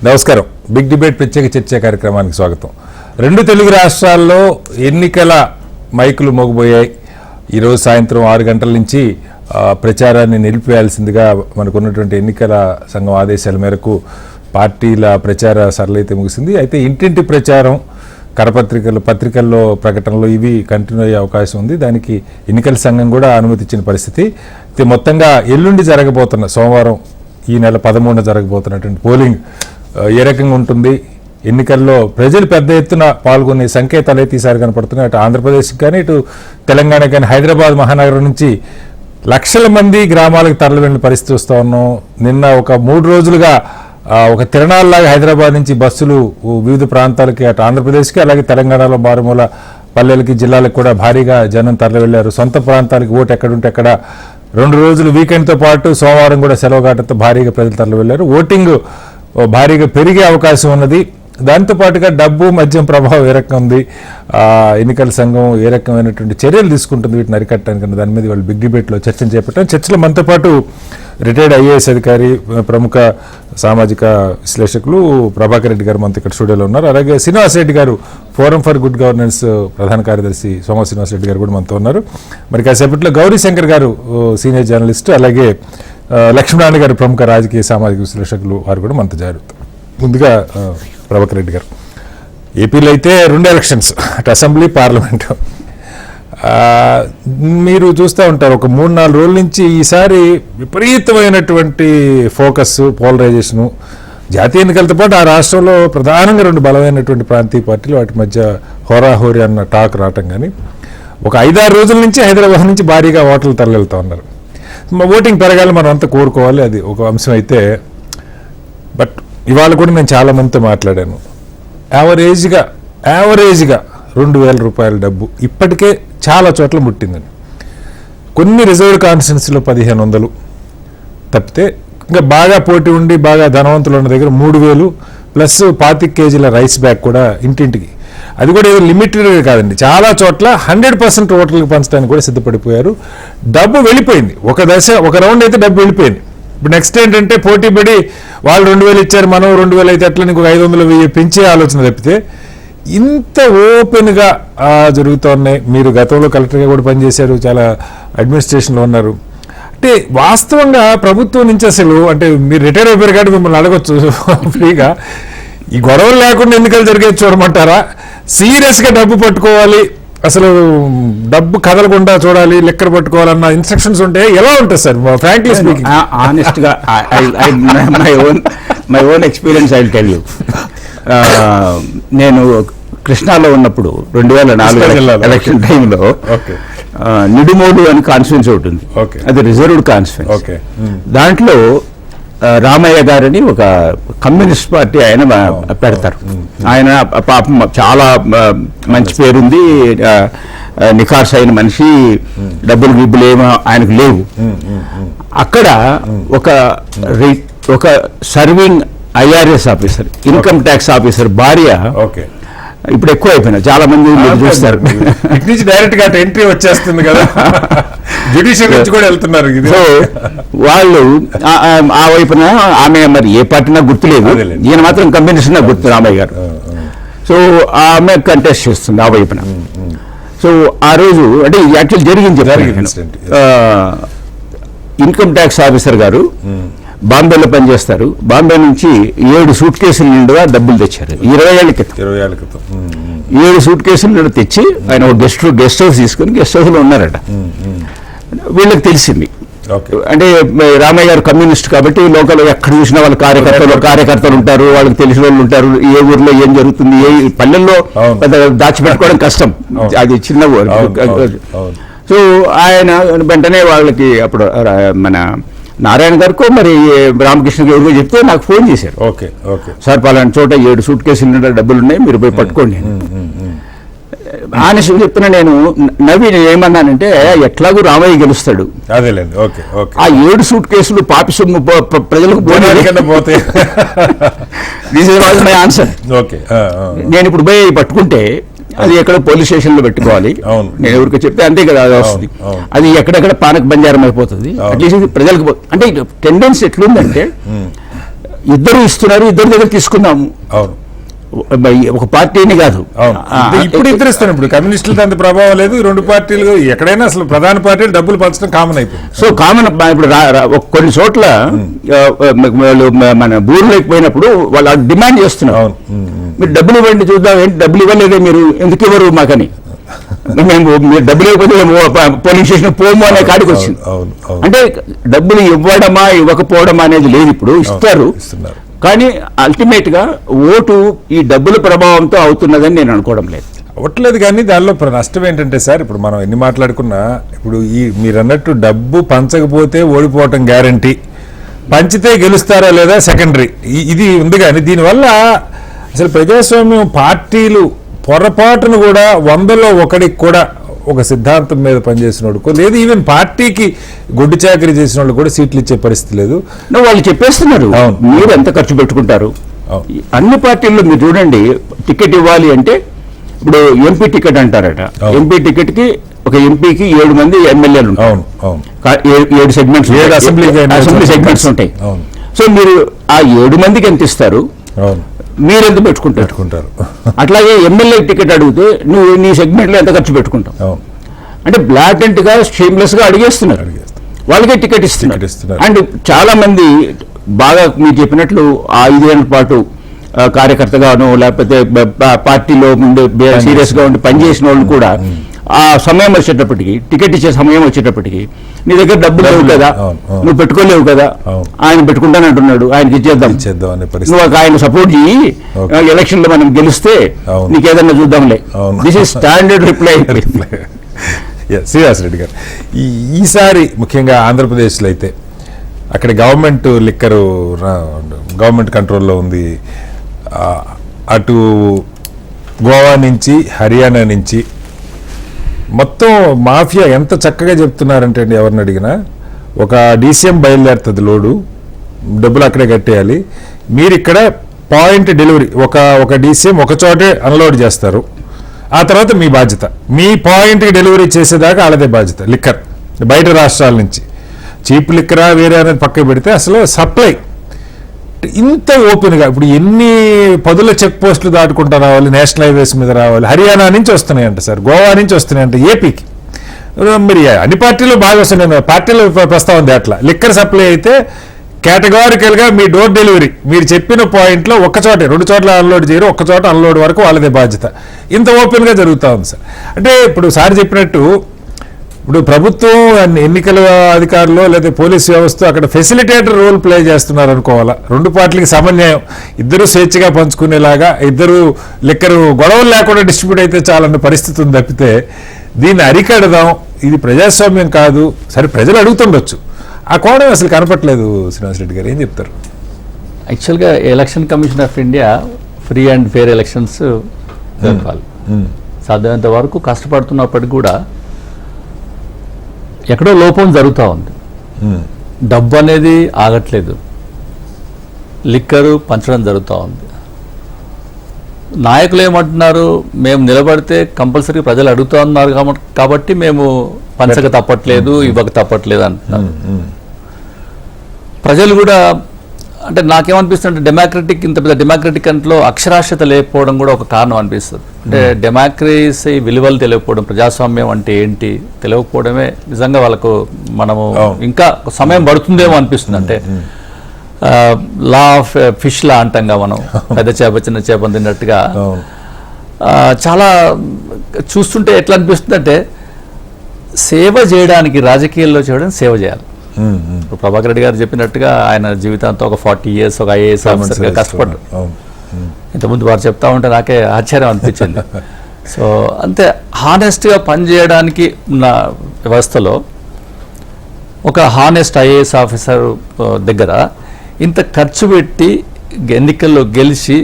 నమస్కారం. Big debate ప్రత్యేక చర్చ కార్యక్రమానికి స్వాగతం. రెండు తెలుగు రాష్ట్రాల్లో ఎన్నికల మైకులు మోగబోయాయి. ఈరోజు సాయంత్రం 6 గంటల నుంచి ప్రచారాన్ని నిలిపివేయాల్సిందిగా మనకున్నటువంటి ఎన్నికల సంఘం ఆదేశాల మేరకు పార్టీల ప్రచార సరళైతే ముగిసింది. అయితే ఇంటింటి ప్రచారం, పత్రికల్లో ప్రకటనలు ఇవి కంటిన్యూ అయ్యే అవకాశం ఉంది. దానికి ఎన్నికల సంఘం కూడా అనుమతి ఇచ్చిన పరిస్థితి. అయితే మొత్తంగా ఎల్లుండి జరగబోతున్న సోమవారం ఈ నెల 13న జరగబోతున్నటువంటి పోలింగ్ ఏ రకంగా ఉంటుంది, ఎన్నికల్లో ప్రజలు పెద్ద ఎత్తున పాల్గొనే సంకేతాలు అయితే ఈసారి కనపడుతున్నాయి. అటు ఆంధ్రప్రదేశ్కి కానీ ఇటు తెలంగాణ కానీ హైదరాబాద్ మహానగరం నుంచి లక్షల మంది గ్రామాలకు తరలి వెళ్ళిన పరిస్థితి వస్తూ ఉన్నాం. నిన్న ఒక 3 రోజులుగా ఒక తిరణాల్లాగా హైదరాబాద్ నుంచి బస్సులు వివిధ ప్రాంతాలకి, అటు ఆంధ్రప్రదేశ్కి అలాగే తెలంగాణలో మారుమూల పల్లెలకి, జిల్లాలకు కూడా భారీగా జనం తరలి వెళ్ళారు. సొంత ప్రాంతాలకి ఓటు ఎక్కడుంటే అక్కడ 2 రోజులు వీకెండ్తో పాటు సోమవారం కూడా సెలవుగాటంతో భారీగా ప్రజలు తరలి వెళ్ళారు. ఓటింగ్ భారీగా పెరిగే అవకాశం ఉన్నది. దాంతో పాటుగా డబ్బు, మద్యం ప్రభావం ఏ రకం ఉంది, ఎన్నికల సంఘం ఏ రకమైనటువంటి చర్యలు తీసుకుంటుంది వీటిని అరికట్టడానికి, దాని మీద వాళ్ళు బిగ్ డిబేట్లో చర్చను చేపట్టారు. చర్చలో మనతో పాటు రిటైర్డ్ ఐఏఎస్ అధికారి, ప్రముఖ సామాజిక విశ్లేషకులు ప్రభాకర్ రెడ్డి గారు మనతో ఇక్కడ స్టూడియోలో ఉన్నారు. అలాగే శ్రీనివాస్ రెడ్డి గారు, ఫోరం ఫర్ గుడ్ గవర్నెన్స్ ప్రధాన కార్యదర్శి సోమ శ్రీనివాస్ రెడ్డి గారు కూడా మనతో ఉన్నారు. మరి కాసేపట్లో గౌరీ శంకర్ గారు సీనియర్ జర్నలిస్ట్, అలాగే లక్ష్మీనారాయణ గారు ప్రముఖ రాజకీయ సామాజిక విశ్లేషకులు, వారు కూడా మనతో జరుగుతారు. ముందుగా ప్రభాకర్ రెడ్డి గారు, ఏపీలో అయితే 2 ఎలక్షన్స్, అటు అసెంబ్లీ, పార్లమెంటు. మీరు చూస్తూ ఉంటారు ఒక 3-4 రోజుల నుంచి ఈసారి విపరీతమైనటువంటి ఫోకస్, పోలరైజేషను. జాతీయ ఎన్నికలతో పాటు ఆ రాష్ట్రంలో ప్రధానంగా 2 బలమైనటువంటి ప్రాంతీయ పార్టీలు, వాటి మధ్య హోరాహోరీ అన్న టాక్ రావటం. కానీ ఒక 5-6 రోజుల నుంచి హైదరాబాద్ నుంచి భారీగా ఓటర్లు తరలివెళ్తూ ఉన్నారు. ఓటింగ్ పెరగాలి, మనం అంతా కోరుకోవాలి, అది ఒక అంశం అయితే. బట్ ఇవాళ కూడా నేను చాలా మందితో మాట్లాడాను. యావరేజ్గా 2,000 రూపాయల డబ్బు ఇప్పటికే చాలా చోట్ల ముట్టిందని. కొన్ని రిజర్వ్డ్ కాన్స్టిట్యున్సీలో 1,500 తప్పితే, ఇంకా బాగా పోటీ ఉండి బాగా ధనవంతులు ఉన్న దగ్గర 3,000 ప్లస్ 25 కేజీల రైస్ బ్యాగ్ కూడా ఇంటింటికి. అది కూడా ఏదో లిమిటెడ్ కాదండి, చాలా చోట్ల 100% ఓటర్లకు పంచడానికి కూడా సిద్ధపడిపోయారు. డబ్బు వెళ్ళిపోయింది, ఒక రౌండ్ అయితే డబ్బు వెళ్ళిపోయింది. ఇప్పుడు నెక్స్ట్ ఏంటంటే పోటీ పడి వాళ్ళు 2,000 ఇచ్చారు, మనం 2,000 అయితే ఎట్లా ఇంకొక 500 పెంచే ఆలోచన తప్పితే ఇంత ఓపెన్గా జరుగుతూ ఉన్నాయి. మీరు గతంలో కలెక్టర్గా కూడా పనిచేశారు, చాలా అడ్మినిస్ట్రేషన్లో ఉన్నారు. అంటే వాస్తవంగా ప్రభుత్వం నుంచి అసలు, అంటే మీరు రిటైర్ అయిపోయారు కాబట్టి మిమ్మల్ని అడగొచ్చు ఫ్రీగా, ఈ గొడవలు లేకుండా ఎన్నికలు జరిగేది చూడమంటారా? సీరియస్గా డబ్బు పట్టుకోవాలి, అసలు డబ్బు కదలకుండా చూడాలి, లెక్కలు పట్టుకోవాలన్న ఇన్స్ట్రక్షన్స్ ఉంటే ఎలా ఉంటుంది సార్? ఫ్రాంక్లీ స్పీకింగ్, ఆనెస్ట్గా my own experience I will tell you. నేను కృష్ణాలో ఉన్నప్పుడు 2004 ఎలక్షన్ టైంలో నిడుమోడు అని కాన్స్టిట్యున్సీ ఉంటుంది, అది రిజర్వ్డ్ కాన్స్టిట్యున్సీ. దాంట్లో రామయ్య గారని ఒక కమ్యూనిస్ట్ పార్టీ ఆయన పెడతారు. ఆయన పాపం చాలా మంచి పేరుంది, నిఖార్స్ అయిన మనిషి, డబ్బులు గిబ్బులు ఏమో ఆయనకు లేవు. అక్కడ ఒక serving IRS officer, income tax officer భార్య, ఇప్పుడు ఎక్కువ అయిపోయినా చాలా మంది చూస్తారు, డైరెక్ట్ గా ఎంట్రీ వచ్చేస్తుంది కదా, జ్యుడిషియల్ నుంచి కూడా వెళ్తున్నారు. సో వాళ్ళు ఆ వైపున, ఆమె మరి ఏ పార్టీ నాకు గుర్తులేదు, ఈయన మాత్రం కమ్యూనిస్ట్ నాకు గుర్తు, రామయ్య గారు. సో ఆమె కంటెస్ట్ చేస్తుంది ఆ వైపున. సో ఆ రోజు అంటే యాక్చువల్ జరిగింది, ఇన్కమ్ ట్యాక్స్ ఆఫీసర్ గారు బాంబేలో పనిచేస్తారు. బాంబే నుంచి 7 సూట్ కేసులు నిండుగా డబ్బులు తెచ్చారు 20 ఏళ్ల క్రితం. 7 సూట్ కేసులు నిండు తెచ్చి ఆయన ఒక గెస్ట్ హౌస్ తీసుకుని గెస్ట్ హౌస్లో ఉన్నారట. వీళ్ళకి తెలిసింది, అంటే రామయ్య గారు కమ్యూనిస్ట్ కాబట్టి లోకల్ ఎక్కడ చూసినా వాళ్ళ కార్యకర్తలు ఉంటారు, వాళ్ళకి తెలిసిన వాళ్ళు ఉంటారు, ఏ ఊర్లో ఏం జరుగుతుంది, ఏ పల్లెల్లో దాచిపెట్టుకోవడం కష్టం, అది చిన్న ఊరు. సో ఆయన వెంటనే వాళ్ళకి అప్పుడు మన నారాయణ గారికో మరి రామకృష్ణ గారు చెప్తే నాకు ఫోన్ చేశారు. సార్ పలానా చోట 7 సూట్ కేసులు డబ్బులు ఉన్నాయి, మీరు పోయి పట్టుకోండి. ఆనెస్ట్ చెప్తున్నా, నేను నవ్వి ఏమన్నానంటే ఎట్లాగూ రామయ్య గెలుస్తాడు, ఆ 7 సూట్ కేసులు పాపి సొమ్ము ప్రజలకు పోతే this is all my answer. నేను ఇప్పుడు పోయి పట్టుకుంటే అది ఎక్కడ పోలీస్ స్టేషన్లో పెట్టుకోవాలి, నేను ఎవరికి చెప్తే అంతే కదా అది వస్తుంది. అది ఎక్కడెక్కడ పానక బంజారం అయిపోతుంది. అట్లీస్ట్ ప్రజలకు అంటే టెండెన్సీ ఎట్లుందంటే ఇద్దరు ఇస్తున్నారు, ఇద్దరి దగ్గర తీసుకుందాము. అవును, ఒక పార్టీని కాదు. ఇప్పుడు ఇద్దరు ఇస్తాను. ఇప్పుడు కమ్యూనిస్టులతో అంత ప్రభావం లేదు. ఈ రెండు పార్టీలు ఎక్కడైనా అసలు ప్రధాన పార్టీలు డబ్బులు పంచడం కామన్ అయిపోయింది. సో కామన్ ఇప్పుడు కొన్ని చోట్ల మన బూర్లోకి పోయినప్పుడు వాళ్ళు డిమాండ్ చేస్తున్నారు, మీరు డబ్బులు ఇవ్వండి చూద్దాం. ఏంటి డబ్బులు ఇవ్వలేదే మీరు, ఎందుకు ఇవ్వరు మాకని. మేము మీరు డబ్బులు ఇవ్వకపోతే పోలీస్ స్టేషన్ పోము అనే కాడికి వచ్చింది. అంటే డబ్బులు ఇవ్వడమా ఇవ్వకపోవడమా అనేది లేదు, ఇప్పుడు ఇస్తారు. కానీ అల్టిమేట్ గా ఓటు ఈ డబ్బుల ప్రభావంతో అవుతున్నదని నేను అనుకోవడం లేదు. అవ్వట్లేదు. కానీ దానిలో నష్టం ఏంటంటే సార్, ఇప్పుడు మనం ఎన్ని మాట్లాడుకున్నా, ఇప్పుడు మీరు అన్నట్టు డబ్బు పంచకపోతే ఓడిపోవటం గ్యారంటీ, పంచితే గెలుస్తారా లేదా సెకండరీ, ఇది ఉంది. కానీ దీనివల్ల అసలు ప్రజాస్వామ్యం పార్టీలు పొరపాటును కూడా 100లో 1కి కూడా ఒక సిద్ధాంతం మీద పనిచేసినోడుకో లేదు, ఈవెన్ పార్టీకి గుడ్డు చాకరీ చేసిన వాళ్ళు కూడా సీట్లు ఇచ్చే పరిస్థితి లేదు. వాళ్ళు చెప్పేస్తున్నారు మీరు ఎంత ఖర్చు పెట్టుకుంటారు. అన్ని పార్టీల్లో మీరు చూడండి, టికెట్ ఇవ్వాలి అంటే ఇప్పుడు ఎంపీ టికెట్ అంటారట. ఎంపీ టికెట్ కి ఒక ఎంపీకి 7 మంది ఎమ్మెల్యేలు ఉంటారు, 7 సెగ్మెంట్స్, అసెంబ్లీ సెగ్మెంట్స్ ఉంటాయి. సో మీరు ఆ 7 మందికి ఎంత ఇస్తారు, మీరెంత పెట్టుకుంటారు. అట్లాగే ఎమ్మెల్యే టికెట్ అడిగితే నువ్వు నీ సెగ్మెంట్ లో ఎంత ఖర్చు పెట్టుకుంటావు. అంటే బ్లాటెంట్ గా షేమ్లెస్ గా అడిగేస్తున్నారు, వాళ్ళకే టికెట్ ఇస్తున్నారు. అండ్ చాలా మంది బాగా మీరు చెప్పినట్లు 5 ఏళ్ల పాటు కార్యకర్తగాను లేకపోతే పార్టీలో సీరియస్ గా ఉండి పనిచేసిన వాళ్ళు కూడా ఆ సమయం వచ్చేటప్పటికి, టికెట్ ఇచ్చే సమయం వచ్చేటప్పటికి నీ దగ్గర డబ్బులు లేవు కదా, నువ్వు పెట్టుకోలేవు కదా, ఆయన పెట్టుకుంటానంటున్నాడు, ఆయనకి ఇచ్చేద్దాం, నువ్వు ఆయన సపోర్ట్ చేయి, ఎలక్షన్ లో మనం గెలిస్తే నీకేదన్నా చూద్దాంలే. This is standard reply. Srinivas Reddy గారు, ఈసారి ముఖ్యంగా ఆంధ్రప్రదేశ్లో అయితే అక్కడ గవర్నమెంట్ లిక్కరు గవర్నమెంట్ కంట్రోల్లో ఉంది. అటు గోవా నుంచి హర్యానా నుంచి మొత్తం మాఫియా ఎంత చక్కగా చెప్తున్నారంటే అండి, ఎవరిని అడిగినా ఒక డీసీఎం బయలుదేరుతుంది లోడు, డబ్బులు అక్కడే కట్టేయాలి, మీరు ఇక్కడ పాయింట్ డెలివరీ, ఒక డీసీఎం ఒక చోటే అన్లోడ్ చేస్తారు, ఆ తర్వాత మీ బాధ్యత, మీ పాయింట్కి డెలివరీ చేసేదాకా వాళ్ళదే బాధ్యత. లిక్కర్ బయట రాష్ట్రాల నుంచి చీప్ లిక్కరా వేరే అనేది పక్కకు పెడితే అసలు సప్లై ఇంత ఓపెన్గా, ఇప్పుడు ఎన్ని 10 చెక్ పోస్టులు దాటుకుంటూ రావాలి, నేషనల్ హైవేస్ మీద రావాలి. హర్యానా నుంచి వస్తున్నాయంట సార్, గోవా నుంచి వస్తున్నాయంట ఏపీకి. మరి అన్ని పార్టీలు బాగా వస్తున్నాయి, పార్టీలు ప్రస్తావన దాట్లా. లిక్కర్ సప్లై అయితే కేటగారికల్గా మీ డోర్ డెలివరీ, మీరు చెప్పిన పాయింట్లో ఒక్క చోటే, 2 చోట్ల అన్లోడ్ చేయరు, ఒక్క చోట అన్లోడ్ వరకు వాళ్ళదే బాధ్యత. ఇంత ఓపెన్గా జరుగుతూ ఉంది సార్. అంటే ఇప్పుడు సార్ చెప్పినట్టు ఇప్పుడు ప్రభుత్వం ఎన్నికల అధికారులు లేదా పోలీస్ వ్యవస్థ అక్కడ ఫెసిలిటేటర్ రోల్ ప్లే చేస్తున్నారు అనుకోవాలా. 2 పార్టీలకి సమన్వయం, ఇద్దరు స్వేచ్ఛగా పంచుకునేలాగా, ఇద్దరు లిక్కరు గొడవలు లేకుండా డిస్ట్రిబ్యూట్ అయితే చాలన్న పరిస్థితి ఉంది తప్పితే దీన్ని అరికడదాం, ఇది ప్రజాస్వామ్యం కాదు. సరే ప్రజలు అడుగుతుండొచ్చు, ఆ కోణం అసలు కనపట్లేదు. శ్రీనివాస్ రెడ్డి గారు ఏం చెప్తారు? యాక్చువల్గా election commission of India free and fair elections జరపాలి. సాధ్యమైనంత వరకు కష్టపడుతున్నప్పటికీ కూడా ఎక్కడో లోపం జరుగుతూ ఉంది. డబ్బు అనేది ఆగట్లేదు, లిక్కరు పంచడం జరుగుతూ ఉంది. నాయకులు ఏమంటున్నారు, మేము నిలబడితే కంపల్సరీ ప్రజలు అడుగుతూ ఉన్నారు కాబట్టి మేము పంచక తప్పట్లేదు, ఇవ్వక తప్పట్లేదు అంటున్నారు. ప్రజలు కూడా అంటే నాకేమనిపిస్తుంది, డెమోక్రటిక్ ఇంత పెద్ద డెమోక్రటిక్ అంట్లో అక్షరాస్యత లేకపోవడం కూడా ఒక కారణం అనిపిస్తుంది. అంటే డెమోక్రసీ విలువలు తెలియకపోవడం, ప్రజాస్వామ్యం అంటే ఏంటి తెలియకపోవడమే నిజంగా వాళ్ళకు మనము ఇంకా సమయం పడుతుందేమో అనిపిస్తుంది. అంటే లా ఆఫ్ ఫిష్ లా అంటాంగా మనం, పెద్ద చేప చిన్న చేప తిన్నట్టుగా చాలా చూస్తుంటే ఎట్లా అనిపిస్తుంది అంటే సేవ చేయడానికి, రాజకీయాల్లో చేయడం సేవ చేయాలి. ఇప్పుడు ప్రభాకర్ రెడ్డి గారు చెప్పినట్టుగా ఆయన జీవితాంతో ఒక 40 years ఒక ఐఏఎస్ ఆఫీసర్గా కష్టపడ్డారు. ఇంతకుముందు వారు చెప్తా ఉంటే నాకే ఆశ్చర్యం అనిపించింది. సో అంతే హానెస్ట్గా పనిచేయడానికి ఉన్న వ్యవస్థలో ఒక హానెస్ట్ ఐఏఎస్ ఆఫీసర్ దగ్గర ఇంత ఖర్చు పెట్టి ఎన్నికల్లో గెలిచి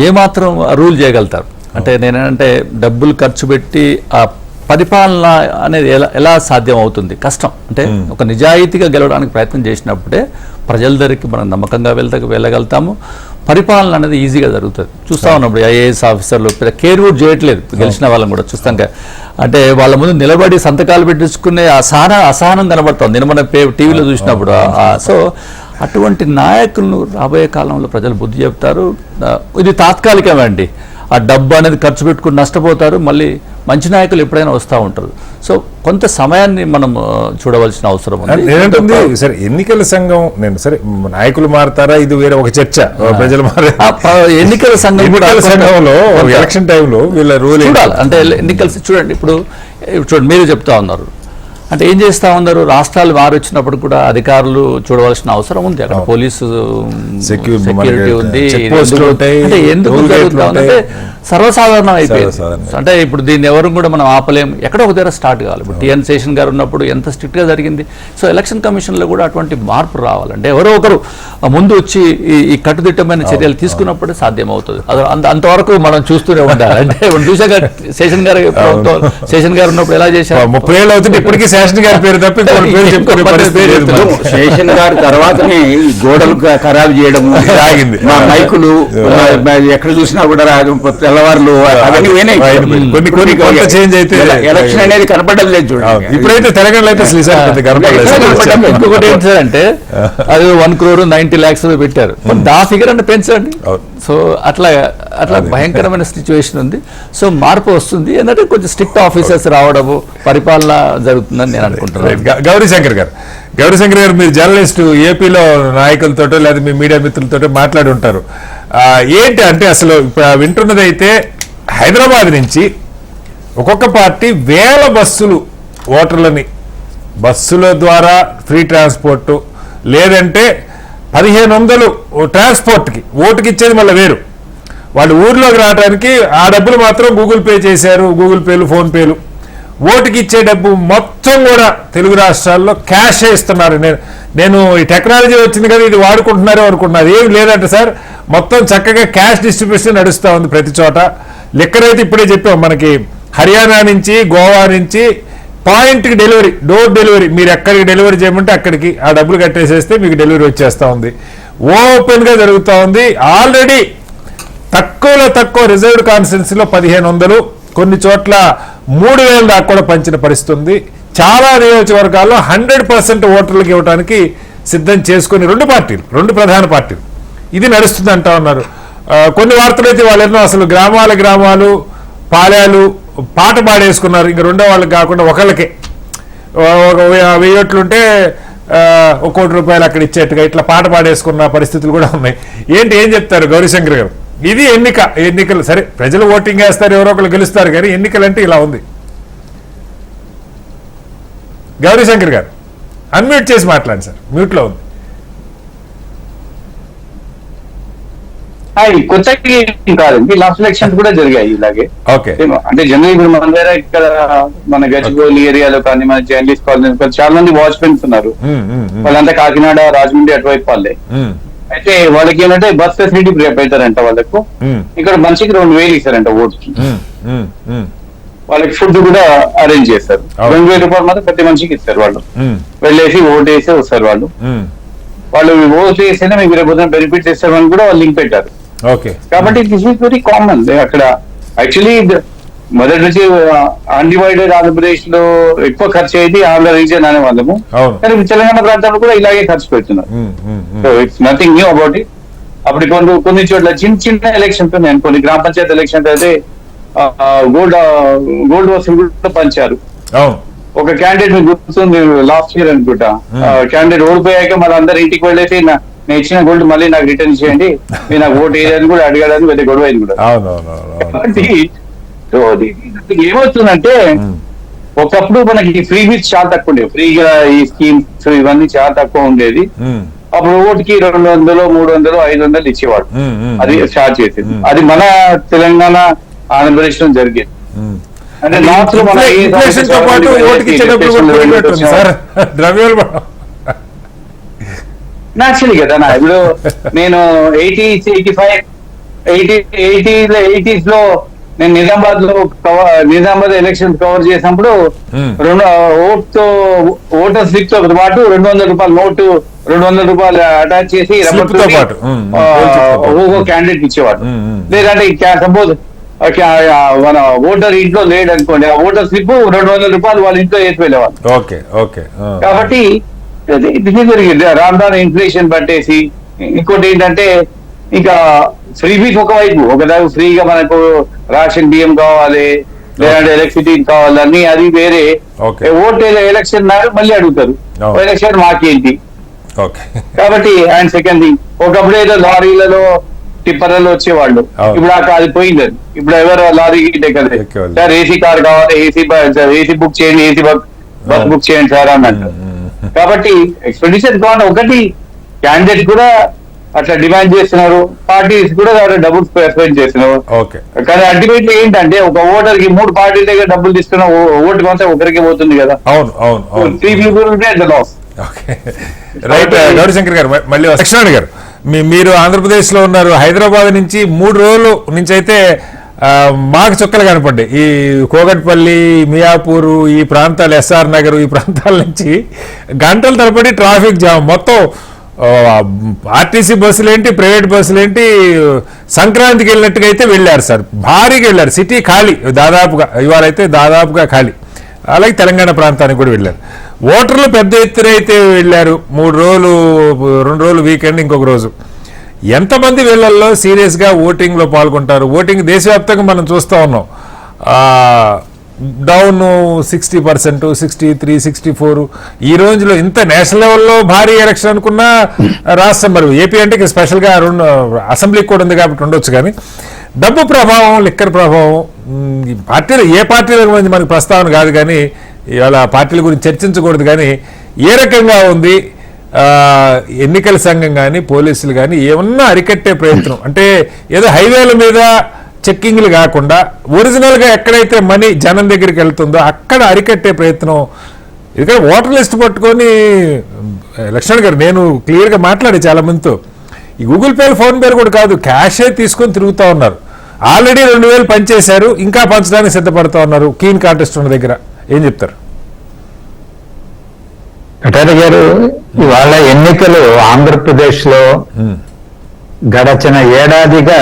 ఏమాత్రం రూల్ చేయగలుగుతారు అంటే, నేనంటే డబ్బులు ఖర్చు పెట్టి ఆ పరిపాలన అనేది ఎలా సాధ్యం అవుతుంది? కష్టం. అంటే ఒక నిజాయితీగా గెలవడానికి ప్రయత్నం చేసినప్పుడే ప్రజల దగ్గరికి మనం నమ్మకంగా వెళ్ళగలుగుతాము. పరిపాలన అనేది ఈజీగా జరుగుతుంది. చూస్తా ఉన్నప్పుడు ఐఏఎస్ ఆఫీసర్లు కేర్ కూడా చేయట్లేదు, గెలిచిన వాళ్ళని కూడా చూస్తాం. అంటే వాళ్ళ ముందు నిలబడి సంతకాలు పెట్టించుకునే అసహనం కనబడుతుంది. నేను మన టీవీలో చూసినప్పుడు. సో అటువంటి నాయకులను రాబోయే కాలంలో ప్రజలు బుద్ధి చెప్తారు. ఇది తాత్కాలికమే అండి. ఆ డబ్బు అనేది ఖర్చు పెట్టుకుని నష్టపోతారు. మళ్ళీ మంచి నాయకులు ఎప్పుడైనా వస్తూ ఉంటారు. సో కొంత సమయాన్ని మనం చూడవలసిన అవసరం ఉంది. నేనంటుంది సరే ఎన్నికల సంఘం సరే నాయకులు మారుతారా, ఇది వేరే ఒక చర్చ. ప్రజలు ఎన్నికల సంఘం కూడా సంఘంలో ఎలక్షన్ టైంలో వీళ్ళ రూల్ చూడాలి. అంటే ఎన్నికలు చూడండి, ఇప్పుడు చూడండి మీరు చెప్తా ఉన్నారు అంటే ఏం చేస్తా ఉన్నారు, రాష్ట్రాలు మారొచ్చినప్పుడు కూడా అధికారులు చూడవలసిన అవసరం ఉంది. అక్కడ పోలీసు సెక్యూరిటీ ఉంది. అంటే ఎందుకు జరుగుతా ఉందంటే సర్వసాధారణం అయిపోయింది. అంటే ఇప్పుడు దీన్ని ఎవరు కూడా మనం ఆపలేము. ఎక్కడో ఒక దగ్గర స్టార్ట్ కావాలి. ఇప్పుడు టిఎన్ శేషన్ గారు ఉన్నప్పుడు ఎంత స్ట్రిక్ట్ గా జరిగింది. సో ఎలక్షన్ కమిషన్ లో కూడా అటువంటి మార్పు రావాలంటే ఎవరో ఒకరు ముందు వచ్చి ఈ కట్టుదిట్టమైన చర్యలు తీసుకున్నప్పుడే సాధ్యం అవుతుంది. అంతవరకు మనం చూస్తూనే ఉండాలి. అంటే చూసాక శేషన్ గారు ఉన్నప్పుడు ఎలా చేశారు, 30 ఏళ్ళు అవుతుంది ఇప్పటికీ శేషన్ గారి పేరు తప్ప శేషన్ గారి తర్వాతనే ఈ గోడలు ఖరాబు చేయడం ఆగింది. మా మైకులు ఎక్కడ చూసినా కూడా తెల్లవారులు అవన్నీ కొన్ని చేంజ్ అయితే ఎలక్షన్ అనేది కనపడడం లేదు చూడండి. ఇప్పుడైతే తెలంగాణలో అయితే ఇంకొకటి ఏంటంటే అది 1 crore 90 lakhs పెట్టారు. ఆ ఫిగర్ అంటే పెంచండి. సో అట్లా భయంకరమైన సిచ్యువేషన్ ఉంది. సో మార్పు వస్తుంది ఏంటంటే కొంచెం స్ట్రిక్ట్ ఆఫీసర్స్ రావడము, పరిపాలన జరుగుతుందని నేను అనుకుంటున్నాను. గౌరీశంకర్ గారు మీరు జర్నలిస్టు, ఏపీలో నాయకులతో లేదా మీ మీడియా మిత్రులతో మాట్లాడి ఉంటారు. ఏంటి అంటే అసలు వింటున్నది అయితే హైదరాబాద్ నుంచి ఒక్కొక్క పార్టీ వేల బస్సులు ఓటర్లని బస్సుల ద్వారా ఫ్రీ ట్రాన్స్పోర్టు, లేదంటే 1500 ట్రాన్స్పోర్ట్కి, ఓటుకి ఇచ్చేది మళ్ళీ వేరు. వాళ్ళు ఊర్లోకి రావడానికి ఆ డబ్బులు మాత్రం గూగుల్ పే చేశారు, గూగుల్ పేలు, ఫోన్పేలు. ఓటుకి ఇచ్చే డబ్బు మొత్తం కూడా తెలుగు రాష్ట్రాల్లో క్యాష్ ఇస్తున్నారు. నేను ఈ టెక్నాలజీ వచ్చింది కదా ఇది వాడుకుంటున్నారో అనుకుంటున్నారు. ఏం లేదంటే సార్, మొత్తం చక్కగా క్యాష్ డిస్ట్రిబ్యూషన్ నడుస్తూ ఉంది ప్రతి చోట. లిక్కర్ అయితే ఇప్పుడే చెప్పాం, మనకి హర్యానా నుంచి, గోవా నుంచి పాయింట్కి డెలివరీ, డోర్ డెలివరీ. మీరు ఎక్కడికి డెలివరీ చేయమంటే అక్కడికి ఆ డబ్బులు కట్టేసేస్తే మీకు డెలివరీ వచ్చేస్తూ ఉంది. ఓపెన్గా జరుగుతూ ఉంది. ఆల్రెడీ తక్కువలో తక్కువ రిజర్వ్డ్ కాన్స్టిట్యున్సీలో 1500, కొన్ని చోట్ల 3000 దాకా కూడా పంచిన పరిస్థితి ఉంది. చాలా నియోజకవర్గాల్లో 100% ఓటర్లకు ఇవ్వడానికి సిద్ధం చేసుకుని రెండు ప్రధాన పార్టీలు ఇది నడుస్తుంది అంటా ఉన్నారు. కొన్ని వార్తలు అయితే వాళ్ళెన్నో అసలు గ్రామాలు పాళ్యాలు పాట పాడేసుకున్నారు. ఇంక రెండో వాళ్ళకి కాకుండా ఒకళ్ళకే 1000 ఓట్లుంటే 1 కోటి రూపాయలు అక్కడ ఇచ్చేట్టుగా ఇట్లా పాట పాడేసుకున్న పరిస్థితులు కూడా ఉన్నాయి. ఏం చెప్తారు గౌరీశంకర్ గారు? ఇది ఎన్నికలు సరే, ప్రజలు ఓటింగ్ వేస్తారు, ఎవరో ఒకరు గెలుస్తారు, కానీ ఎన్నికలంటే ఇలా ఉంది. గౌరీశంకర్ గారు అన్మ్యూట్ చేసి మాట్లాడండి సార్, మ్యూట్లో ఉంది. కొత్తగా కాదండి, లాస్ట్ ఎలక్షన్ కూడా జరిగాయి ఇలాగే. ఓకే, అంటే జనరల్ ఇప్పుడు మన దగ్గర ఇక్కడ మన గచ్చిబౌలి ఏరియాలో కానీ, మన జర్నలిస్ట్ కాలనీ చాలా మంది వాచ్మెన్స్ ఉన్నారు. వాళ్ళంతా కాకినాడ, రాజమండ్రి అటువైపు వాళ్ళే. అయితే వాళ్ళకి ఏంటంటే బస్ ఫెసిలిటీ పెడతారంట వాళ్ళకు. ఇక్కడ మనిషికి 2000 ఇస్తారంట ఓటుకి. వాళ్ళకి ఫుడ్ కూడా అరేంజ్ చేస్తారు. 2000 రూపాయలు మాత్రం ప్రతి మనిషికి ఇస్తారు. వాళ్ళు వెళ్ళేసి ఓటు వేసి వస్తారు. వాళ్ళు ఓటు వేస్తేనే మీకు రేపు బెనిఫిట్స్ ఇస్తారని కూడా వాళ్ళు లింక్ పెట్టారు. కాబట్టి దిస్ ఈస్ వెరీ కామన్. అక్కడ యాక్చువల్లీ మొదటి నుంచి అన్డివైడెడ్ ఆంధ్రప్రదేశ్ లో ఎక్కువ ఖర్చు అయ్యేది ఆంధ్ర రీజియన్ అనే వాళ్ళము, కానీ తెలంగాణ ప్రాంతంలో కూడా ఇలాగే ఖర్చు పెడుతున్నారు. So it's nothing knew about it. అప్పుడు కొన్ని చోట్ల చిన్న ఎలక్షన్స్ ఉన్నాయి, కొన్ని గ్రామ పంచాయతీ ఎలక్షన్స్ అయితే గోల్డ్ వసూలు కూడా పంచారు. ఒక క్యాండిడేట్ మీకు గుర్తుంది, లాస్ట్ ఇయర్ అనుకుంటా, క్యాండిడేట్ ఓడిపోయాక మళ్ళీ అందరు ఇంటికి వెళ్ళేసి నేను ఇచ్చిన గోల్డ్ మళ్ళీ నాకు రిటర్న్ చేయండి, నేను నాకు ఓటు వేయాలని కూడా అడగడానికి పెద్ద గొడవ అయింది కూడా. కాబట్టి ఏమవుతుందంటే ఒకప్పుడు మనకి ఫ్రీ బీచ్ చాలా తక్కువ ఉండేవి, ఫ్రీగా ఈ స్కీమ్స్ ఇవన్నీ చాలా తక్కువ ఉండేది. అప్పుడు ఓటుకి 200, 300, 500 ఇచ్చేవాడు. అది స్టార్ట్ చేసేది. అది మన తెలంగాణ, ఆంధ్రప్రదేశ్ లో జరిగేది. అంటే నార్త్ లో మన నాచురల్ కదా. ఇప్పుడు నేను 80s లో నేను నిజామాబాద్ ఎలక్షన్ కవర్ చేసినప్పుడు ఓటర్ స్లిప్ తో పాటు 200 రూపాయల నోటు, 200 రూపాయలు అటాచ్ చేసి ఒక్కో క్యాండిడేట్ ఇచ్చేవాడు. లేదంటే సపోజ్ మన ఓటర్ ఇంట్లో లేడు అనుకోండి, ఆ ఓటర్ స్లిప్ 200 రూపాయలు వాళ్ళ ఇంట్లో వేసి వెళ్ళేవాళ్ళు. కాబట్టి ఇది జరిగింది. రాను ఇన్ఫ్లేషన్ పట్టేసి, ఇంకోటి ఏంటంటే ఇంకా ఫ్రీబీస్ ఒకవైపు, ఒకదాని ఫ్రీగా మనకు రేషన్ బియ్యం కావాలి, లేదంటే ఎలక్ట్రిసిటీ కావాలని, అది వేరే. ఓట్ ఎలక్షన్ నాడు మళ్ళీ అడుగుతారు, ఎలక్షన్ మాకేంటి. కాబట్టి అండ్ సెకండ్ థింగ్, ఒకప్పుడు ఏదో లారీలలో టిప్పర్లలో వచ్చేవాళ్ళు, ఇప్పుడు అది పోయింది. ఇప్పుడు ఎవరు లారీ సార్ ఏసీ కార్ కావాలి, ఏసీ బుక్ చేయండి, ఏసీ బస్ బుక్ చేయండి సార్ అని అంటారు. కాబట్టి ఎక్స్పెండిచర్ కావాలి. ఒకటి క్యాండిడేట్ కూడా అట్లా డిమాండ్ చేస్తున్నారు, పార్టీస్ కూడా డబ్బులు స్పెండ్ చేస్తున్నారు. కానీ అల్టిమేట్లీ ఏంటంటే ఒక ఓటర్ కి 3 పార్టీల దగ్గర డబ్బులు తీసుకున్న ఓటు మాత్రం ఒకరికి పోతుంది కదా. అవును 3 people లాస్. రైట్. గౌరీశంకర్ గారు, మళ్ళీ లక్ష్మణ్ గారు, మీరు ఆంధ్రప్రదేశ్ లో ఉన్నారు. హైదరాబాద్ నుంచి 3 రోజులు నుంచి అయితే మాకు చుక్కలు కనపడ్డాయి. ఈ కోగట్పల్లి, మియాపూరు, ఈ ప్రాంతాలు, ఎస్ఆర్ నగర్, ఈ ప్రాంతాల నుంచి గంటల తరబడి ట్రాఫిక్ జామ్. మొత్తం ఆర్టీసీ బస్సులేంటి, ప్రైవేట్ బస్సులేంటి, సంక్రాంతికి వెళ్ళినట్టుగా అయితే వెళ్ళారు సార్. భారీగా వెళ్ళారు. సిటీ ఖాళీ దాదాపుగా, ఇవాళ అయితే దాదాపుగా ఖాళీ. అలాగే తెలంగాణ ప్రాంతానికి కూడా వెళ్ళారు. ఓటర్లు పెద్ద ఎత్తున అయితే వెళ్ళారు. 3 రోజులు, 2 రోజులు వీకెండ్, ఇంకొక రోజు. ఎంతమంది వీళ్ళల్లో సీరియస్గా ఓటింగ్లో పాల్గొంటారు? ఓటింగ్ దేశవ్యాప్తంగా మనం చూస్తూ ఉన్నాం. డౌన్ 60%, 63, 64 ఈ రోజులో. ఇంత నేషనల్ లెవెల్లో భారీ ఎలక్షన్ అనుకున్నా రాష్ట్రం, మరి ఏపీ అంటే స్పెషల్గా 2 అసెంబ్లీకి కూడా ఉంది కాబట్టి ఉండొచ్చు. కానీ డబ్బు ప్రభావం, లిక్కర్ ప్రభావం, పార్టీలు ఏ పార్టీల గురించి మనకు ప్రస్తావన కాదు, కానీ ఇవాళ పార్టీల గురించి చర్చించకూడదు. కానీ ఏ రకంగా ఉంది ఎన్నికల సంఘం కానీ పోలీసులు కానీ ఏమన్నా అరికట్టే ప్రయత్నం? అంటే ఏదో హైవేల మీద చెక్కింగ్లు కాకుండా ఒరిజినల్గా ఎక్కడైతే మనీ జనం దగ్గరికి వెళ్తుందో అక్కడ అరికట్టే ప్రయత్నం. ఎందుకంటే ఓటర్ లిస్ట్ పట్టుకొని లక్ష్మణ్ గారు, నేను క్లియర్గా మాట్లాడే చాలా మందితో, ఈ గూగుల్ పేలు, ఫోన్ పేలు కూడా కాదు, క్యాషే తీసుకొని తిరుగుతూ ఉన్నారు. ఆల్రెడీ 2000 పనిచేశారు, ఇంకా పంచడానికి సిద్ధపడుతూ ఉన్నారు. కీన్ కాంటెస్ట్ ఉన్న దగ్గర ఏం చెప్తారు? కటారి గారు, ఇవాళ ఎన్నికలు ఆంధ్రప్రదేశ్ లో గడచిన ఏడాదిగా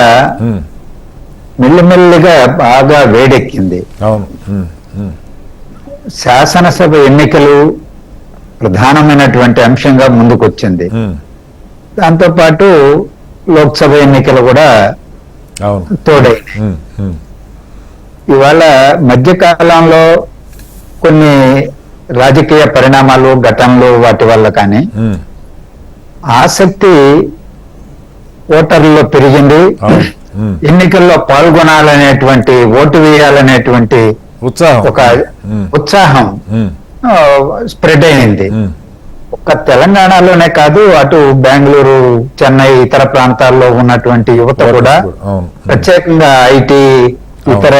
మెల్లిమెల్లిగా బాగా వేడెక్కింది. శాసనసభ ఎన్నికలు ప్రధానమైనటువంటి అంశంగా ముందుకొచ్చింది. దాంతోపాటు లోక్సభ ఎన్నికలు కూడా తోడైనాయి. ఇవాళ మధ్యకాలంలో కొన్ని రాజకీయ పరిణామాలు, ఘటనలు, వాటి వల్ల కానీ ఆసక్తి ఓటర్లలో పెరిగింది. ఎన్నికల్లో పాల్గొనాలనేటువంటి, ఓటు వేయాలనేటువంటి ఒక ఉత్సాహం స్ప్రెడ్ అయింది. ఒక్క తెలంగాణలోనే కాదు, అటు బెంగళూరు, చెన్నై, ఇతర ప్రాంతాల్లో ఉన్నటువంటి యువత కూడా, ప్రత్యేకంగా ఐటీ, ఇతర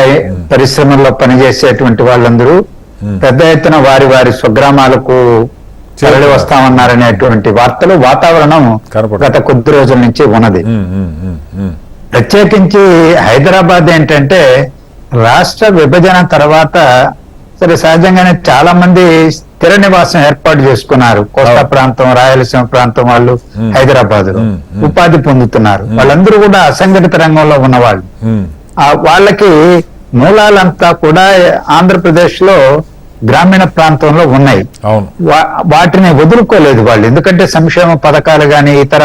పరిశ్రమల్లో పనిచేసేటువంటి వాళ్ళందరూ పెద్ద ఎత్తున వారి వారి స్వగ్రామాలకు తరలి వస్తామన్నారనేటువంటి వార్తలు, వాతావరణం గత కొద్ది రోజుల నుంచి ఉన్నది. ప్రత్యేకించి హైదరాబాద్ ఏంటంటే రాష్ట్ర విభజన తర్వాత సరే సహజంగానే చాలా మంది స్థిర నివాసం ఏర్పాటు చేసుకున్నారు. కోస్తా ప్రాంతం, రాయలసీమ ప్రాంతం వాళ్ళు హైదరాబాద్ లో ఉపాధి పొందుతున్నారు. వాళ్ళందరూ కూడా అసంఘటిత రంగంలో ఉన్నవాళ్ళు. వాళ్ళకి మూలాలంతా కూడా ఆంధ్రప్రదేశ్ లో గ్రామీణ ప్రాంతంలో ఉన్నాయి. వాటిని వదులుకోలేదు వాళ్ళు, ఎందుకంటే సంక్షేమ పథకాలు గాని, ఇతర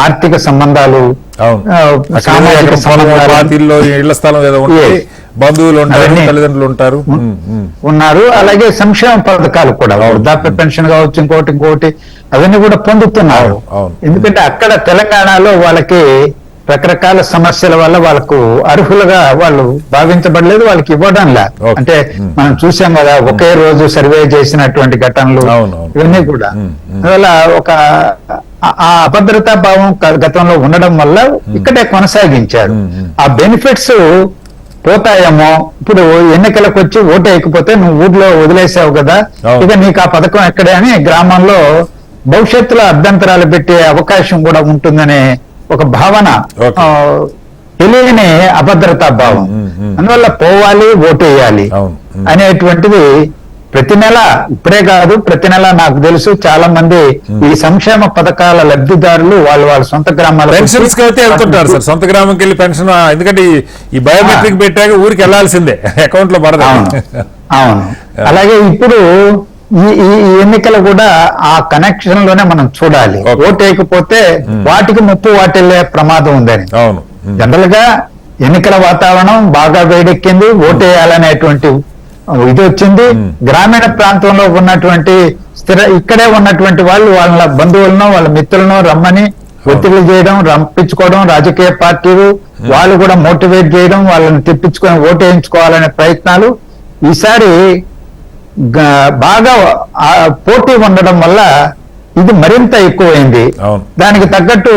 ఆర్థిక సంబంధాలు, సామాజిక సంబంధాలు, ఇళ్ల స్థలం బంధువులు ఉంటారు, తల్లిదండ్రులు ఉంటారు, ఉన్నారు. అలాగే సంక్షేమ పథకాలు కూడా, వృద్ధాప్య పెన్షన్ కావచ్చు, ఇంకోటి అవన్నీ కూడా పొందుతున్నారు. ఎందుకంటే అక్కడ తెలంగాణలో వాళ్ళకి రకరకాల సమస్యల వల్ల వాళ్ళకు అర్హులుగా వాళ్ళు భావించబడలేదు, వాళ్ళకి ఇవ్వడంలా. అంటే మనం చూసాం కదా, ఒకే రోజు సర్వే చేసినటువంటి ఘటనలు ఇవన్నీ కూడా. అందువల్ల ఒక ఆ అభద్రతా భావం గతంలో ఉండడం వల్ల ఇక్కడే కొనసాగించారు. ఆ బెనిఫిట్స్ పోతాయేమో, ఇప్పుడు ఎన్నికలకు వచ్చి ఓటు వేయకపోతే నువ్వు ఊర్లో వదిలేసావు కదా, ఇక నీకు ఆ పథకం ఎక్కడే అని గ్రామంలో భవిష్యత్తులో అభ్యంతరాలు పెట్టే అవకాశం కూడా ఉంటుందనే ఒక భావన, తెలియని అభద్రతా భావం. అందువల్ల పోవాలి, ఓటు వేయాలి అనేటువంటిది ప్రతి నెల, ఇప్పుడే కాదు ప్రతి నెల నాకు తెలుసు చాలా మంది ఈ సంక్షేమ పథకాల లబ్ధిదారులు వాళ్ళ సొంత గ్రామాల పెన్షన్స్ అయితే వెళ్తుంటారు సార్. సొంత గ్రామంకి వెళ్ళి పెన్షన్, ఎందుకంటే ఈ బయోమెట్రిక్ పెట్టాక ఊరికి వెళ్లాల్సిందే, అకౌంట్ లో పడదు. అవును. అలాగే ఇప్పుడు ఈ ఎన్నికలు కూడా ఆ కనెక్షన్ లోనే మనం చూడాలి. Okay. ఓటు వేయకపోతే వాటికి ముప్పు వాటిల్లే ప్రమాదం ఉందని. అవును. జనరల్ గా ఎన్నికల వాతావరణం బాగా వేడెక్కింది, ఓటు వేయాలనేటువంటి ఇది వచ్చింది. గ్రామీణ ప్రాంతంలో ఉన్నటువంటి ఇక్కడే ఉన్నటువంటి వాళ్ళు వాళ్ళ బంధువులను వాళ్ళ మిత్రులను రమ్మని ఒత్తిడి చేయడం, రంపించుకోవడం, రాజకీయ పార్టీలు వాళ్ళు కూడా మోటివేట్ చేయడం, వాళ్ళని తెప్పించుకొని ఓటు వేయించుకోవాలనే ప్రయత్నాలు ఈసారి బాగా పోటీ ఉండడం వల్ల ఇది మరింత ఎక్కువైంది. అవును. దానికి తగ్గట్టు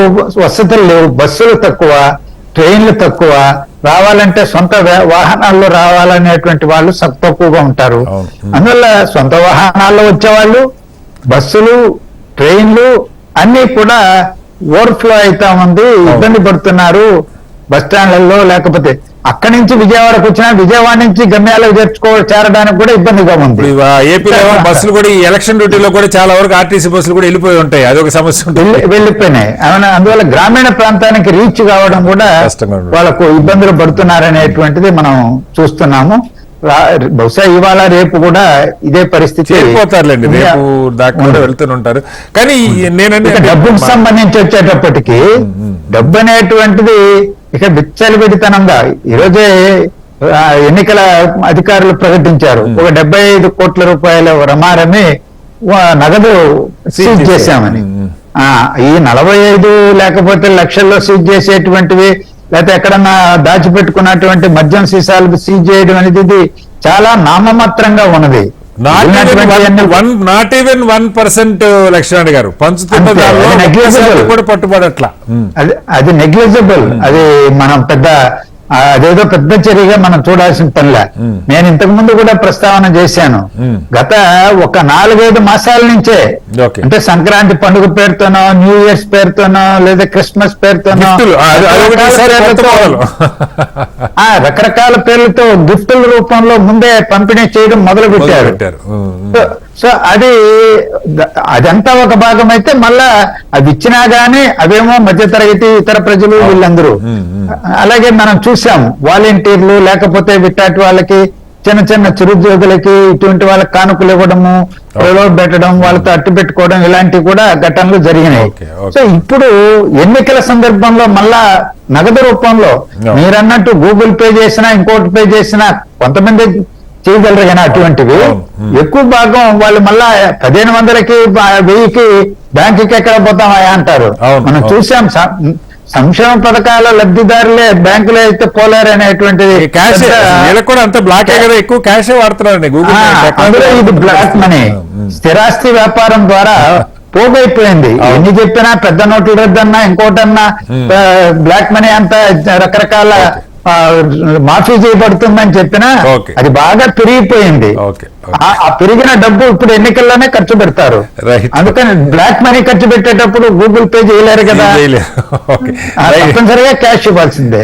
వసతులు లేవు, బస్సులు తక్కువ, ట్రైన్లు తక్కువ, రావాలంటే సొంత వాహనాల్లో రావాలనేటువంటి వాళ్ళు తక్కువగా ఉంటారు. అవును. అందువల్ల సొంత వాహనాల్లో వచ్చేవాళ్ళు, బస్సులు, ట్రైన్లు అన్ని కూడా ఓవర్ఫ్లో అవుతా ఉంది, ఇబ్బంది పడుతున్నారు బస్ స్టాండ్లలో. లేకపోతే అక్కడి నుంచి విజయవాడకు వచ్చినా విజయవాడ నుంచి గమ్యాలకు చేరడానికి కూడా ఇబ్బందిగా ఉంది. ఏపీలో బస్సులు కూడా ఈ ఎలక్షన్ డ్యూటీలో కూడా చాలా వరకు ఆర్టీసీ బస్సులు కూడా వెళ్ళిపోయి ఉంటాయి, అదొక సమస్య ఉంటుంది. వెళ్ళిపోయినాయి. అందువల్ల గ్రామీణ ప్రాంతానికి రీచ్ కావడం కూడా వాళ్ళకు ఇబ్బందులు పడుతున్నారనేటువంటిది మనం చూస్తున్నాము. బహుశా ఇవాళ రేపు కూడా ఇదే పరిస్థితి వెళ్ళిపోతారులేండి, రేపు దాకా కూడా వెళ్తూనే కానీ నేనంటే డబ్బుకు సంబంధించి వచ్చేటప్పటికి డబ్బు అనేటువంటిది ఇక విచ్చలవిడితనంగా ఈరోజే ఎన్నికల అధికారులు ప్రకటించారు. ఒక 75 కోట్ల రూపాయల రమారమి నగదు సీజ్ చేశామని. ఈ 45 లేకపోతే లక్షల్లో సీజ్ చేసేటువంటివి, లేకపోతే ఎక్కడన్నా దాచిపెట్టుకున్నటువంటి మద్యం సీసాలు సీజ్ చేయడం అనేది ఇది చాలా నామమాత్రంగా ఉన్నది. నాట్ ఈవెన్ 1% లక్ష్మణ్ గారు పంచుతున్న కూడా పట్టుబడట్లా. అది నెగ్లిజిబుల్. అది మనం అదేదో పెద్ద చర్యగా మనం చూడాల్సిన పనిలే. నేను ఇంతకు ముందు కూడా ప్రస్తావన చేశాను. గత ఒక 4-5 మాసాల నుంచే, అంటే సంక్రాంతి పండుగ పేరుతోనో, న్యూ ఇయర్స్ పేరుతోనో, లేదా క్రిస్మస్ పేరుతోనో రకరకాల పేర్లతో గిఫ్టుల రూపంలో ముందే పంపిణీ చేయడం మొదలు పెట్టారు. సో అదంతా ఒక భాగం అయితే, మళ్ళా అది ఇచ్చినా గానీ అవేమో మధ్యతరగతి ఇతర ప్రజలు వీళ్ళందరూ. అలాగే మనం చూసాం వాలంటీర్లు, లేకపోతే విట్టాటి వాళ్ళకి, చిన్న చిన్న చిరుద్యోగులకి ఇటువంటి వాళ్ళకి కానుకలు ఇవ్వడము, పెట్టడం, వాళ్ళతో అట్టు పెట్టుకోవడం, ఇలాంటివి కూడా ఘటనలు జరిగినాయి. సో ఇప్పుడు ఎన్నికల సందర్భంలో మళ్ళా నగదు రూపంలో మీరన్నట్టు గూగుల్ పే చేసినా ఇంకోటి పే చేసినా కొంతమంది చేయగలరు, కానీ అటువంటివి ఎక్కువ భాగం వాళ్ళు మళ్ళా 1500కి 1000కి బ్యాంకుకి ఎక్కడ పోతామా అంటారు. మనం చూసాం సంక్షేమ పథకాల లబ్ధిదారులే బ్యాంకులో అయితే పోలేరు అనేటువంటిది. కూడా అంత బ్లాక్ ఎక్కువ క్యాషే వాడుతున్నారండి. అందులో ఇది బ్లాక్ మనీ, స్థిరాస్తి వ్యాపారం ద్వారా పోగైపోయింది. ఎన్ని చెప్పినా పెద్ద నోట్లు రద్దన్నా ఇంకోటన్నా బ్లాక్ మనీ అంతా రకరకాల మాఫీ చేయబడుతుందని చెప్పినా అది బాగా పెరిగిపోయింది. ఆ పెరిగిన డబ్బు ఇప్పుడు ఎన్నికల్లోనే ఖర్చు పెడతారు. అందుకని బ్లాక్ మనీ ఖర్చు పెట్టేటప్పుడు గూగుల్ పే చేయలేరు కదా, తప్పనిసరిగా క్యాష్ ఇవ్వాల్సిందే.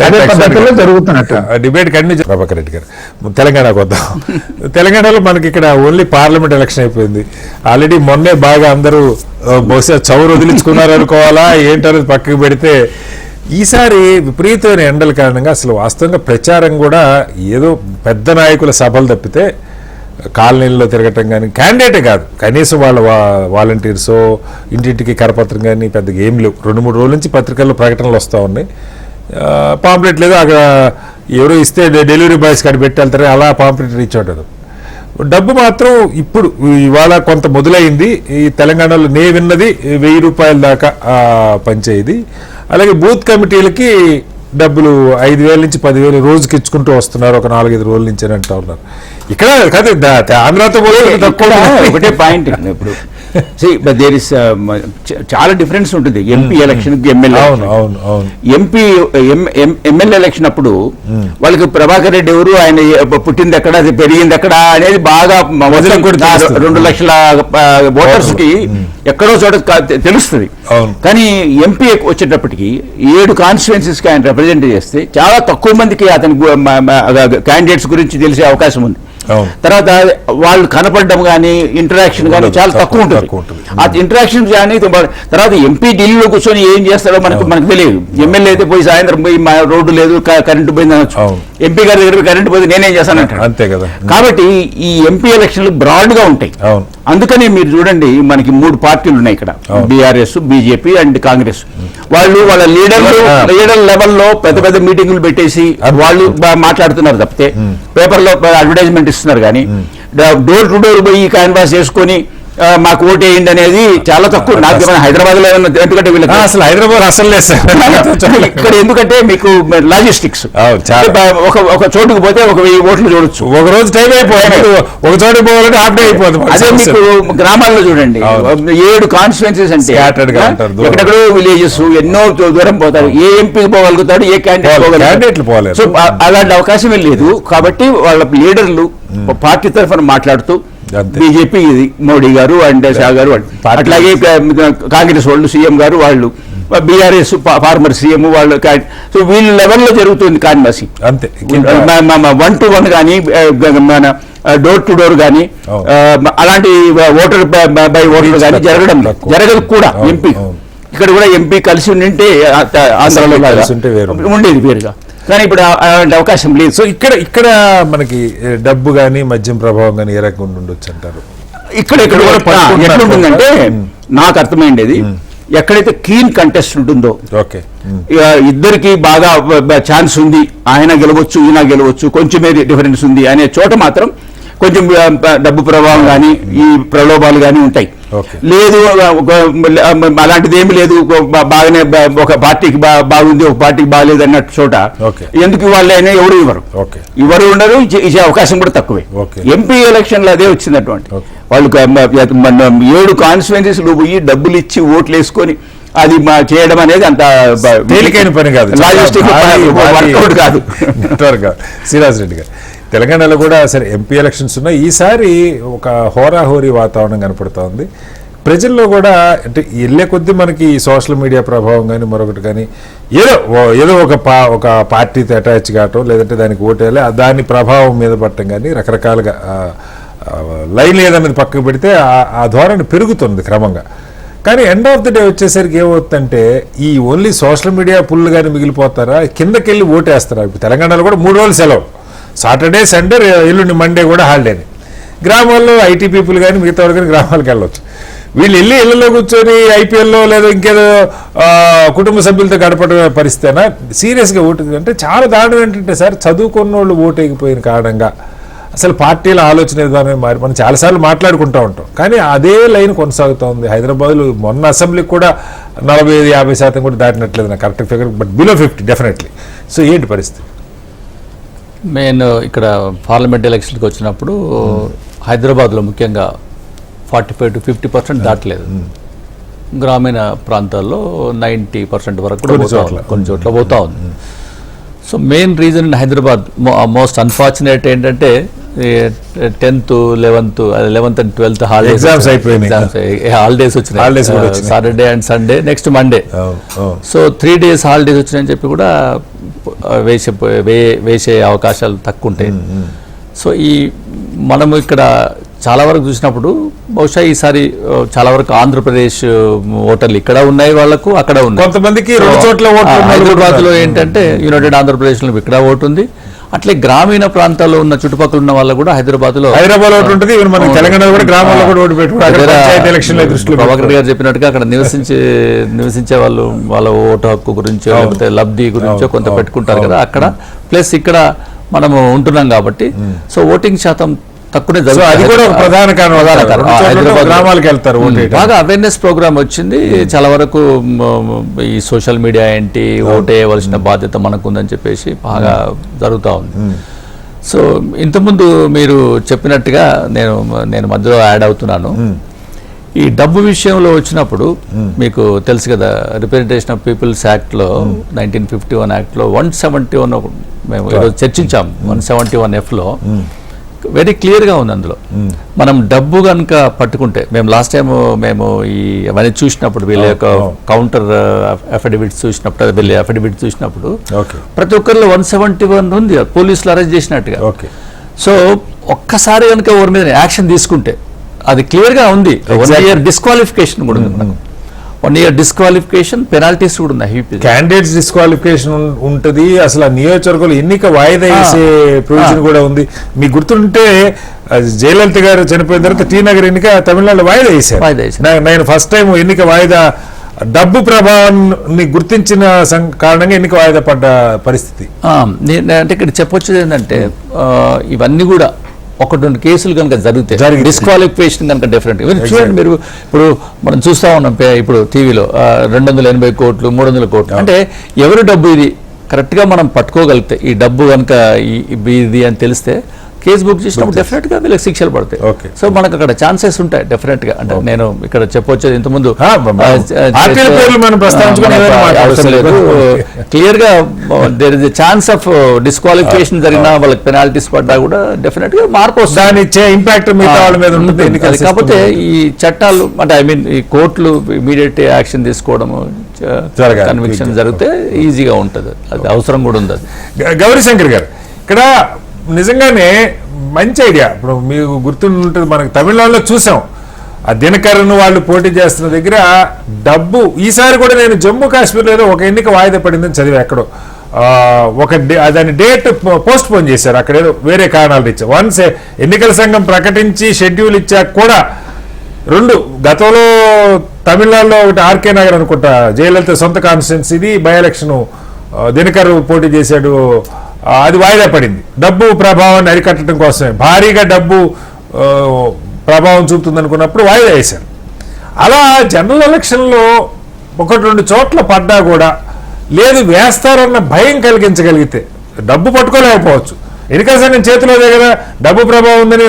అదే పద్ధతిలో జరుగుతున్నట్టు డిబేట్ కంటిన్యూ. ప్రభాకర్ రెడ్డి గారు, తెలంగాణకు వద్దాం. తెలంగాణలో మనకి ఇక్కడ ఓన్లీ పార్లమెంట్ ఎలక్షన్ అయిపోయింది ఆల్రెడీ. మొన్నే బాగా అందరూ బహుశా చౌరు వదిలించుకున్నారు అనుకోవాలా ఏంటనేది పక్కకు పెడితే, ఈసారి విపరీతమైన ఎండల కారణంగా అసలు వాస్తవంగా ప్రచారం కూడా ఏదో పెద్ద నాయకుల సభలు తప్పితే కాలనీల్లో తిరగటం కానీ, క్యాండిడేటే కాదు కనీసం వాళ్ళ వాలంటీర్సో ఇంటింటికి కరపత్రం కానీ పెద్దగా ఏం లేవు. 2-3 రోజుల నుంచి పత్రికల్లో ప్రకటనలు వస్తూ ఉన్నాయి. పాంప్లెట్ లేదు, అక్కడ ఎవరో ఇస్తే డెలివరీ బాయ్స్ కాడ పెట్టి వెళ్తారు, అలా పాంప్లెట్ రీచ్ అవుతుంది. డబ్బు మాత్రం ఇప్పుడు ఇవాళ కొంత మొదలైంది. ఈ తెలంగాణలో నే విన్నది 1000 రూపాయల దాకా పంచేది. అలాగే బూత్ కమిటీలకి డబ్బులు 5000 నుంచి 10,000 రోజుకి ఇచ్చుకుంటూ వస్తున్నారు, ఒక 4-5 రోజుల నుంచి అని అంటూ ఉన్నారు. ఇక్కడ కాదు ఆంధ్రాతో ఒకటే పాయింట్ ఇప్పుడు దేర్ ఇస్ చాలా డిఫరెన్స్ ఉంటుంది ఎంపీ ఎలక్షన్ కి ఎమ్మెల్యే. ఎంపీ ఎమ్మెల్యే ఎలక్షన్ అప్పుడు వాళ్ళకి ప్రభాకర్ రెడ్డి ఎవరు, ఆయన పుట్టింది ఎక్కడ, అది పెరిగింది ఎక్కడ అనేది బాగా 2 లక్షల ఓటర్స్ కి ఎక్కడో చోట తెలుస్తుంది. కానీ ఎంపీ వచ్చేటప్పటికి 7 కాన్స్టిట్యుయెన్సీస్ కి ఆయన రిప్రజెంట్ చేస్తే చాలా తక్కువ మందికి అతని క్యాండిడేట్స్ గురించి తెలిసే అవకాశం ఉంది. అవును. తర్వాత వాళ్ళు కనపడడం కానీ ఇంటరాక్షన్ కానీ చాలా తక్కువ ఉంటుంది. ఆ ఇంటరాక్షన్ కానీ తర్వాత ఎంపీ ఢిల్లీలో కూర్చొని ఏం చేస్తాడో మనకు తెలియదు. ఎమ్మెల్యే అయితే పోయి సాయంత్రం పోయి మా రోడ్డు లేదు కరెంటు పోయింది అనొచ్చు, ఎంపీ గారి దగ్గర కరెంటు పోతే నేనేం చేస్తానంటాడు. అంతే కదా. కాబట్టి ఈ ఎంపీ ఎలక్షన్లు బ్రాడ్ గా ఉంటాయి. అందుకనే మీరు చూడండి మనకి 3 పార్టీలు ఉన్నాయి ఇక్కడ, బీఆర్ఎస్, బీజేపీ అండ్ కాంగ్రెస్. వాళ్ళు వాళ్ళ లీడర్ లెవెల్లో పెద్ద పెద్ద మీటింగులు పెట్టేసి వాళ్ళు మాట్లాడుతున్నారు తప్పితే పేపర్లో అడ్వర్టైజ్మెంట్ ఇస్తున్నారు కానీ డోర్ టు డోర్ పోయి క్యాన్వాస్ చేసుకొని మాకు ఓటు వేయండి అనేది చాలా తక్కువ. నాకు హైదరాబాద్ లో ఎందుకంటే వీళ్ళకి అసలు హైదరాబాద్ అసలు లేదు ఇక్కడ, ఎందుకంటే మీకు లాజిస్టిక్స్ ఒక చోటుకు పోతే 1000 ఓట్లు చూడొచ్చు, ఒక రోజు టైం అయిపోయింది, ఒక చోటుకు పోవాలంటే హాఫ్ డే అయిపోతుంది. అదే మీకు గ్రామాల్లో చూడండి 7 కాన్స్టిట్యున్సీస్ అంటే ఎక్కడెక్కడో విలేజెస్ ఎన్నో దూరం పోతారు. ఏ ఎంపీకి పోగలుగుతాడు, ఏ క్యాండిడేట్ పోగలుగుతాడు. సో అలాంటి అవకాశమే లేదు. కాబట్టి వాళ్ళ లీడర్లు పార్టీ తరఫున మాట్లాడుతూ బీజేపీ మోడీ గారు అండ్ షా గారు, అట్లాగే కాంగ్రెస్ వాళ్ళు సీఎం గారు, వాళ్ళు బీఆర్ఎస్ ఫార్మర్ సీఎం వాళ్ళు, సో వీళ్ళ లెవెల్లో జరుగుతుంది కాన్వాసింగ్. అంతే 1-to-1 కానీ మన డోర్ టు డోర్ కానీ అలాంటి ఓటర్ బై ఓటర్ కానీ జరగదు కూడా. ఎంపీ ఇక్కడ కూడా ఎంపీ కలిసి ఉండింటే ఆంధ్రలో ఉండేది వేరుగా, కానీ ఇప్పుడు అలాంటి అవకాశం లేదు. సో ఇక్కడ మనకి డబ్బు కానీ మద్యం ప్రభావం కానీ ఏ రకంగా ఉండొచ్చు అంటారు? ఇక్కడ ఎట్లుంటుందంటే నాకు అర్థమైంది, ఎక్కడైతే క్లీన్ కంటెస్ట్ ఉంటుందో, ఇద్దరికి బాగా ఛాన్స్ ఉంది, ఆయన గెలవచ్చు ఈయన గెలవచ్చు, కొంచెమే డిఫరెన్స్ ఉంది అనే చోట మాత్రం కొంచెం డబ్బు ప్రభావం కానీ ఈ ప్రలోభాలు కానీ ఉంటాయి. లేదు అలాంటిది ఏమి లేదు, బాగానే ఒక పార్టీకి బాగుంది ఒక పార్టీకి బాగాలేదు అన్నట్టు చోట ఎందుకు వాళ్ళైనా ఎవరు ఉండరు, ఇచ్చే అవకాశం కూడా తక్కువే. ఎంపీ ఎలక్షన్ లో అదే వచ్చిందటువంటి వాళ్ళు 7 కాన్స్టిట్యుయెన్సీస్ లో పోయి డబ్బులు ఇచ్చి ఓట్లు వేసుకొని అది చేయడం అనేది అంత తేలికైన పని కాదు, లాజిస్టిక్ వర్కౌట్ కాదు. శ్రీనివాస్ రెడ్డి గారు, తెలంగాణలో కూడా సరే ఎంపీ ఎలక్షన్స్ ఉన్నాయి, ఈసారి ఒక హోరాహోరీ వాతావరణం కనపడుతూ ఉంది. ప్రజల్లో కూడా అంటే వెళ్ళే కొద్దీ మనకి సోషల్ మీడియా ప్రభావం కానీ మరొకటి కానీ ఏదో ఒక పార్టీతో అటాచ్ కావటం, లేదంటే దానికి ఓటేయాలి దాని ప్రభావం మీద పడటం కానీ రకరకాలుగా లైన్ ఏదన్నది పక్కకు పెడితే ఆ ధోరణి పెరుగుతుంది క్రమంగా. కానీ ఎండ్ ఆఫ్ ది డే వచ్చేసరికి ఏమవుతుందంటే ఈ ఓన్లీ సోషల్ మీడియా పుల్లు కానీ మిగిలిపోతారా, కిందకెళ్ళి ఓటేస్తారా? ఇప్పుడు తెలంగాణలో కూడా 3 రోజులు సెలవు, సాటర్డే సండే ఎల్లుండి మండే కూడా హాలిడేని. గ్రామాల్లో ఐటీ పీపుల్ కానీ మిగతా వాళ్ళు కానీ గ్రామాలకు వెళ్ళవచ్చు. వీళ్ళు వెళ్ళి ఇళ్లలో కూర్చొని ఐపీఎల్లో లేదా ఇంకేదో కుటుంబ సభ్యులతో గడపడం పరిస్థితేనా? సీరియస్గా ఓటు అంటే చాలా దారుణం ఏంటంటే సార్, చదువుకున్న వాళ్ళు ఓటేగిపోయిన కారణంగా అసలు పార్టీల ఆలోచన విధానం మారి మనం చాలాసార్లు మాట్లాడుకుంటూ ఉంటాం, కానీ అదే లైన్ కొనసాగుతూ ఉంది. హైదరాబాద్లో మొన్న అసెంబ్లీకి కూడా 45-50% కూడా దాటినట్లేదు, నాకు correct figure, but below 50 definitely. So ఏంటి పరిస్థితి? నేను ఇక్కడ పార్లమెంట్ ఎలక్షన్కి వచ్చినప్పుడు హైదరాబాద్లో ముఖ్యంగా 45 to 50% దాటలేదు. గ్రామీణ ప్రాంతాల్లో 90% వరకు కొన్ని చోట్ల పోతా ఉంది. So main reason in Hyderabad most unfortunate ఏంటంటే 10th, 11th and 12th holidays వచ్చినాయి, Saturday and Sunday, next Monday. So 3 days holidays వచ్చినాయని చెప్పి కూడా వేసే అవకాశాలు తక్కువ ఉంటాయి. సో మనము ఇక్కడ చాలా వరకు చూసినప్పుడు బహుశా ఈసారి చాలా వరకు ఆంధ్రప్రదేశ్ ఓటర్లు ఇక్కడ ఉన్నాయి, వాళ్ళకు అక్కడ ఉన్నాయి. కొంతమందికి హైదరాబాద్ లో ఏంటంటే యునైటెడ్ ఆంధ్రప్రదేశ్ లో ఇక్కడ ఓటు ఉంది. అట్లే గ్రామీణ ప్రాంతాల్లో ఉన్న చుట్టుపక్కల ఉన్న వాళ్ళు కూడా హైదరాబాద్ లో ఓటు ఉంటుంది. ప్రభాకర్ గారు చెప్పినట్టుగా అక్కడ నివసించే వాళ్ళు వాళ్ళ ఓటు హక్కు గురించి లేకపోతే లబ్ధి గురించో కొంత పెట్టుకుంటారు కదా అక్కడ. ప్లస్ ఇక్కడ మనము ఉంటున్నాం కాబట్టి సో ఓటింగ్ శాతం తక్కువనే బాగా అవేర్నెస్ ప్రోగ్రామ్ వచ్చింది. చాలా వరకు ఈ సోషల్ మీడియా ఏంటి, ఓటేయవలసిన బాధ్యత మనకు ఉందని చెప్పేసి బాగా జరుగుతూ ఉంది. సో ఇంతకుముందు మీరు చెప్పినట్టుగా నేను మధ్యలో యాడ్ అవుతున్నాను. ఈ డబ్బు విషయంలో వచ్చినప్పుడు మీకు తెలుసు కదా, రిప్రజెంటేషన్ ఆఫ్ పీపుల్స్ యాక్ట్ లో 1951 యాక్ట్ లో 171 మేము ఈరోజు చర్చించాం. 171F లో వెరీ క్లియర్గా ఉంది. అందులో మనం డబ్బు కనుక పట్టుకుంటే, మేము లాస్ట్ టైం అవన్నీ చూసినప్పుడు వీళ్ళ యొక్క కౌంటర్ అఫిడవిట్స్ చూసినప్పుడు, ప్రతి ఒక్కరిలో 171 ఉంది, పోలీసులు అరెస్ట్ చేసినట్టుగా. సో ఒక్కసారి కనుక ఎవరి మీద యాక్షన్ తీసుకుంటే అది క్లియర్గా ఉంది. 1 year డిస్క్వాలిఫికేషన్ కూడా ఉంది మనకు. 1 year డిస్క్వాలిఫికేషన్, పెనాల్టీస్ కూడా ఉన్నాయి. క్యాండిడేట్స్ డిస్క్వాలిఫికేషన్ ఉంటుంది. అసలు ఆ నియోజకవర్గంలో ఎన్నిక వాయిదా వేసే ప్రొవిజన్ కూడా ఉంది. మీకు గుర్తుంటే జయలలిత గారు చనిపోయిన తర్వాత టీ నగర్ ఎన్నిక తమిళనాడులో వాయిదా వేశారు. నేను ఫస్ట్ టైం ఎన్నిక వాయిదా డబ్బు ప్రభావాన్ని గుర్తించిన కారణంగా ఎన్నిక వాయిదా పడ్డ పరిస్థితి. అంటే ఇక్కడ చెప్పొచ్చేది ఏంటంటే ఇవన్నీ కూడా 1-2 కేసులు కనుక జరిగితే డిస్క్వాలిఫికేషన్ కనుక డిఫరెంట్. చూడండి మీరు, ఇప్పుడు మనం చూస్తా ఉన్నాం ఇప్పుడు టీవీలో 280 కోట్లు 300 కోట్లు అంటే ఎవరి డబ్బు ఇది కరెక్ట్గా మనం పట్టుకోగలిగితే, ఈ డబ్బు కనుక ఇది అని తెలిస్తే కేసు బుక్ చేసినప్పుడు డెఫినెట్ గా వీళ్ళకి శిక్షలు పడతాయి. సో మనకు అక్కడ ఛాన్సెస్ ఉంటాయి డెఫినెట్ గా. అంటే నేను ఇక్కడ చెప్పొచ్చేది ఇంతకుముందు అవసరం లేదు, క్లియర్ గా there is a chance of disqualification జరిగినా వాళ్ళకి పెనాల్టీస్ పడ్డా కూడా డెఫినెట్ గా మార్పు వస్తుంది. ఇంపాక్ట్ మిగతా వాళ్ళ మీద ఉంటుంది. కాకపోతే ఈ చట్టాలు అంటే ఐ మీన్ ఈ కోర్టులు ఇమీడియట్ యాక్షన్ తీసుకోవడము, కన్విక్షన్ జరిగితే ఈజీగా ఉంటుంది. అది అవసరం కూడా ఉంది. గౌరీశంకర్ గారు, ఇక్కడ నిజంగానే మంచి ఐడియా. ఇప్పుడు మీకు గుర్తుంటుంది, మనకు తమిళనాడులో చూసాం, ఆ దినకరన్ వాళ్ళు పోటీ చేస్తున్న దగ్గర డబ్బు. ఈసారి కూడా నేను జమ్మూ కాశ్మీర్లో ఒక ఎన్నిక వాయిదా పడిందని చదివా. ఎక్కడో దాని డేట్ పోస్ట్ పోన్ చేశారు. అక్కడ ఏదో వేరే కారణాలు ఇచ్చారు. వన్స్ ఎన్నికల సంఘం ప్రకటించి షెడ్యూల్ ఇచ్చాక కూడా 2 గతంలో తమిళనాడులో ఒకటి ఆర్కే నగర్ అనుకుంటా, జయలలిత సొంత కాన్స్టిట్యున్సీది బై ఎలక్షన్ దినకర్ పోటీ చేశాడు, అది వాయిదా పడింది. డబ్బు ప్రభావాన్ని అరికట్టడం కోసమే, భారీగా డబ్బు ప్రభావం చూపుతుంది అనుకున్నప్పుడు వాయిదా వేశారు. అలా జనరల్ ఎలక్షన్లో 1-2 చోట్ల పడ్డా కూడా లేదు వేస్తారన్న భయం కలిగించగలిగితే, డబ్బు పట్టుకోలేకపోవచ్చు, ఎన్నికల సంఘం చేతిలో దగ్గర డబ్బు ప్రభావం ఉందని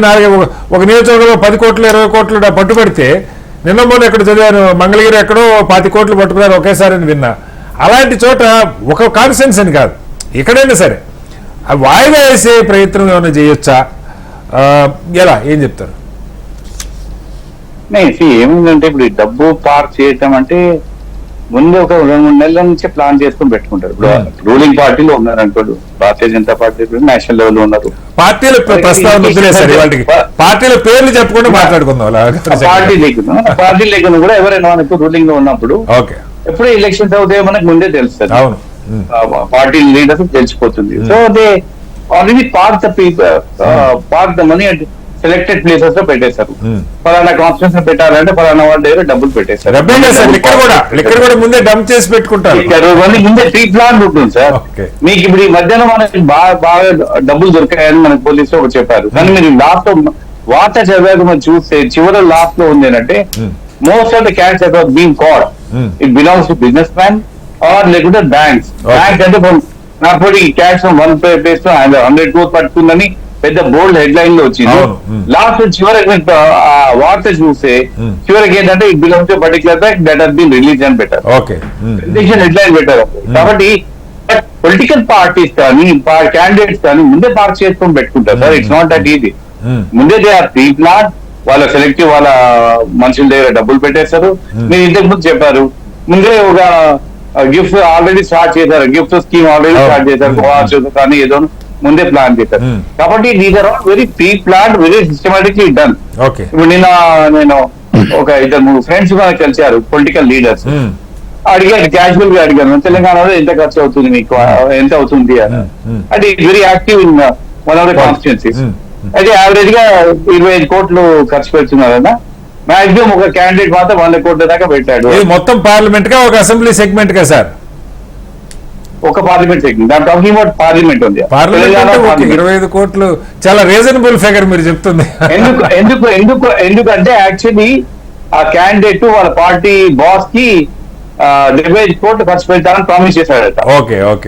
ఒక నియోజకవర్గంలో 10 కోట్లు 20 కోట్లు పట్టుబడితే, నిన్న మొన్న ఎక్కడ చదివాను, మంగళగిరి ఎక్కడో 20 కోట్లు పట్టుకున్నారు ఒకేసారి అని విన్నా. అలాంటి చోట ఒక కాన్ఫిడెన్స్ అని కాదు, ఎక్కడైనా సరే వాయిదా వేసే ప్రయత్నం ఏమైనా చేయొచ్చా? ఎలా, ఏం చెప్తారు? ఏమైందంటే ఇప్పుడు డబ్బు పార్క్ చేయటం అంటే ముందు ఒక 2-3 నెలల నుంచే ప్లాన్ చేసుకుని పెట్టుకుంటారు. ఇప్పుడు రూలింగ్ పార్టీలో ఉన్నారు అనుకోడు, Bharatiya Janata party national level లో ఉన్నారు. పార్టీల ప్రస్తావన పార్టీల పేర్లు చెప్పకుండా మాట్లాడుకుందాం. పార్టీ లేకుండా కూడా ఎవరైనా మనకు రూలింగ్ లో ఉన్నప్పుడు ఎప్పుడే ఎలక్షన్స్ అవుతాయో మనకు ముందే తెలుస్తుంది. అవును, పార్టీ లీడర్స్ తెలిసిపోతుంది. So they already park the money అంటే సెలెక్టెడ్ ప్లేసెస్ లో పెట్టేశారు. ఫలానా కాన్స్టిట్యూషన్ పెట్టాలంటే ఫలానా వాళ్ళ దగ్గర డబ్బులు పెట్టేశారు. ముందే డంప్ చేసి పెట్టుకుంటారు. ముందే ప్రీ ప్లాన్ ఉంటుంది సార్. మీకు ఇప్పుడు ఈ మధ్యాహ్నం మనకి బాగా డబ్బులు దొరికాయని మనకి పోలీసులు ఒకటి చెప్పారు. కానీ మీరు లాస్ట్ లో వార్త చదివాక మనం చూస్తే చివరి లాస్ట్ లో ఉంది ఏంటంటే most of the cash being called it belongs to business man or లేకుంటే బ్యాంక్స్. బ్యాంక్ అంటే నార్కోటిక్ క్యాష్ 1 ప్లేస్ లో 100 crores పట్టుకుందని పెద్ద బోల్డ్ హెడ్ లైన్ లో వచ్చింది. లాస్ట్ చివరికి వార్త చూస్తే చివరికి ఏంటంటే it belongs to particular bank that has been release అని పెట్టారు, హెడ్ లైన్ పెట్టారు. కాబట్టి పొలిటికల్ పార్టీస్ కానీ క్యాండిడేట్స్ కానీ ముందే పార్క్ చేసుకొని పెట్టుకుంటారు sir. It's not that easy. ముందే దే ఆర్ ప్రీ ప్లాన్, వాళ్ళ సెలెక్టివ్ వాళ్ళ మనుషుల దగ్గర డబ్బులు పెట్టేస్తారు. మీరు ఇంతకు ముందు చెప్పారు, ముందే ఒక గిఫ్ట్ ఆల్రెడీ స్టార్ట్ చేశారు, గిఫ్ట్ స్కీమ్ ఆల్రెడీ స్టార్ట్ చేశారు, వాచ్ కానీ ఏదో ముందే ప్లాన్ చేశారు. కాబట్టి these are all very pre plan, very systematically done. ఇప్పుడు నిన్న నేను ఒక 2-3 ఫ్రెండ్స్ కలిసారు పొలిటికల్ లీడర్స్. అడిగాను, క్యాజువల్ గా అడిగాను, తెలంగాణలో ఎంత ఖర్చు అవుతుంది మీకు, ఎంత అవుతుంది అని. అంటే very active in one of the constituencies. అయితే యావరేజ్ గా 25 కోట్లు ఖర్చు పెడుతున్నారన్న. మాక్సిమం ఒక క్యాండిడేట్ మాత్రం 100 కోట్ల దాకా పెట్టాడు. మొత్తం పార్లమెంట్ గా ఒక అసెంబ్లీ సెగ్మెంట్ గా సార్? ఒక parliament segment, talking about parliament ఉంది. 25 కోట్లు చాలా రీజనబుల్ ఫిగర్ మీరు చెప్తుంది. ఎందుకంటే యాక్చువల్లీ ఆ క్యాండిడేట్ వాళ్ళ పార్టీ బాస్ కి 75 కోట్లు ఖర్చు పెడతారని ప్రామిస్ చేశాడట.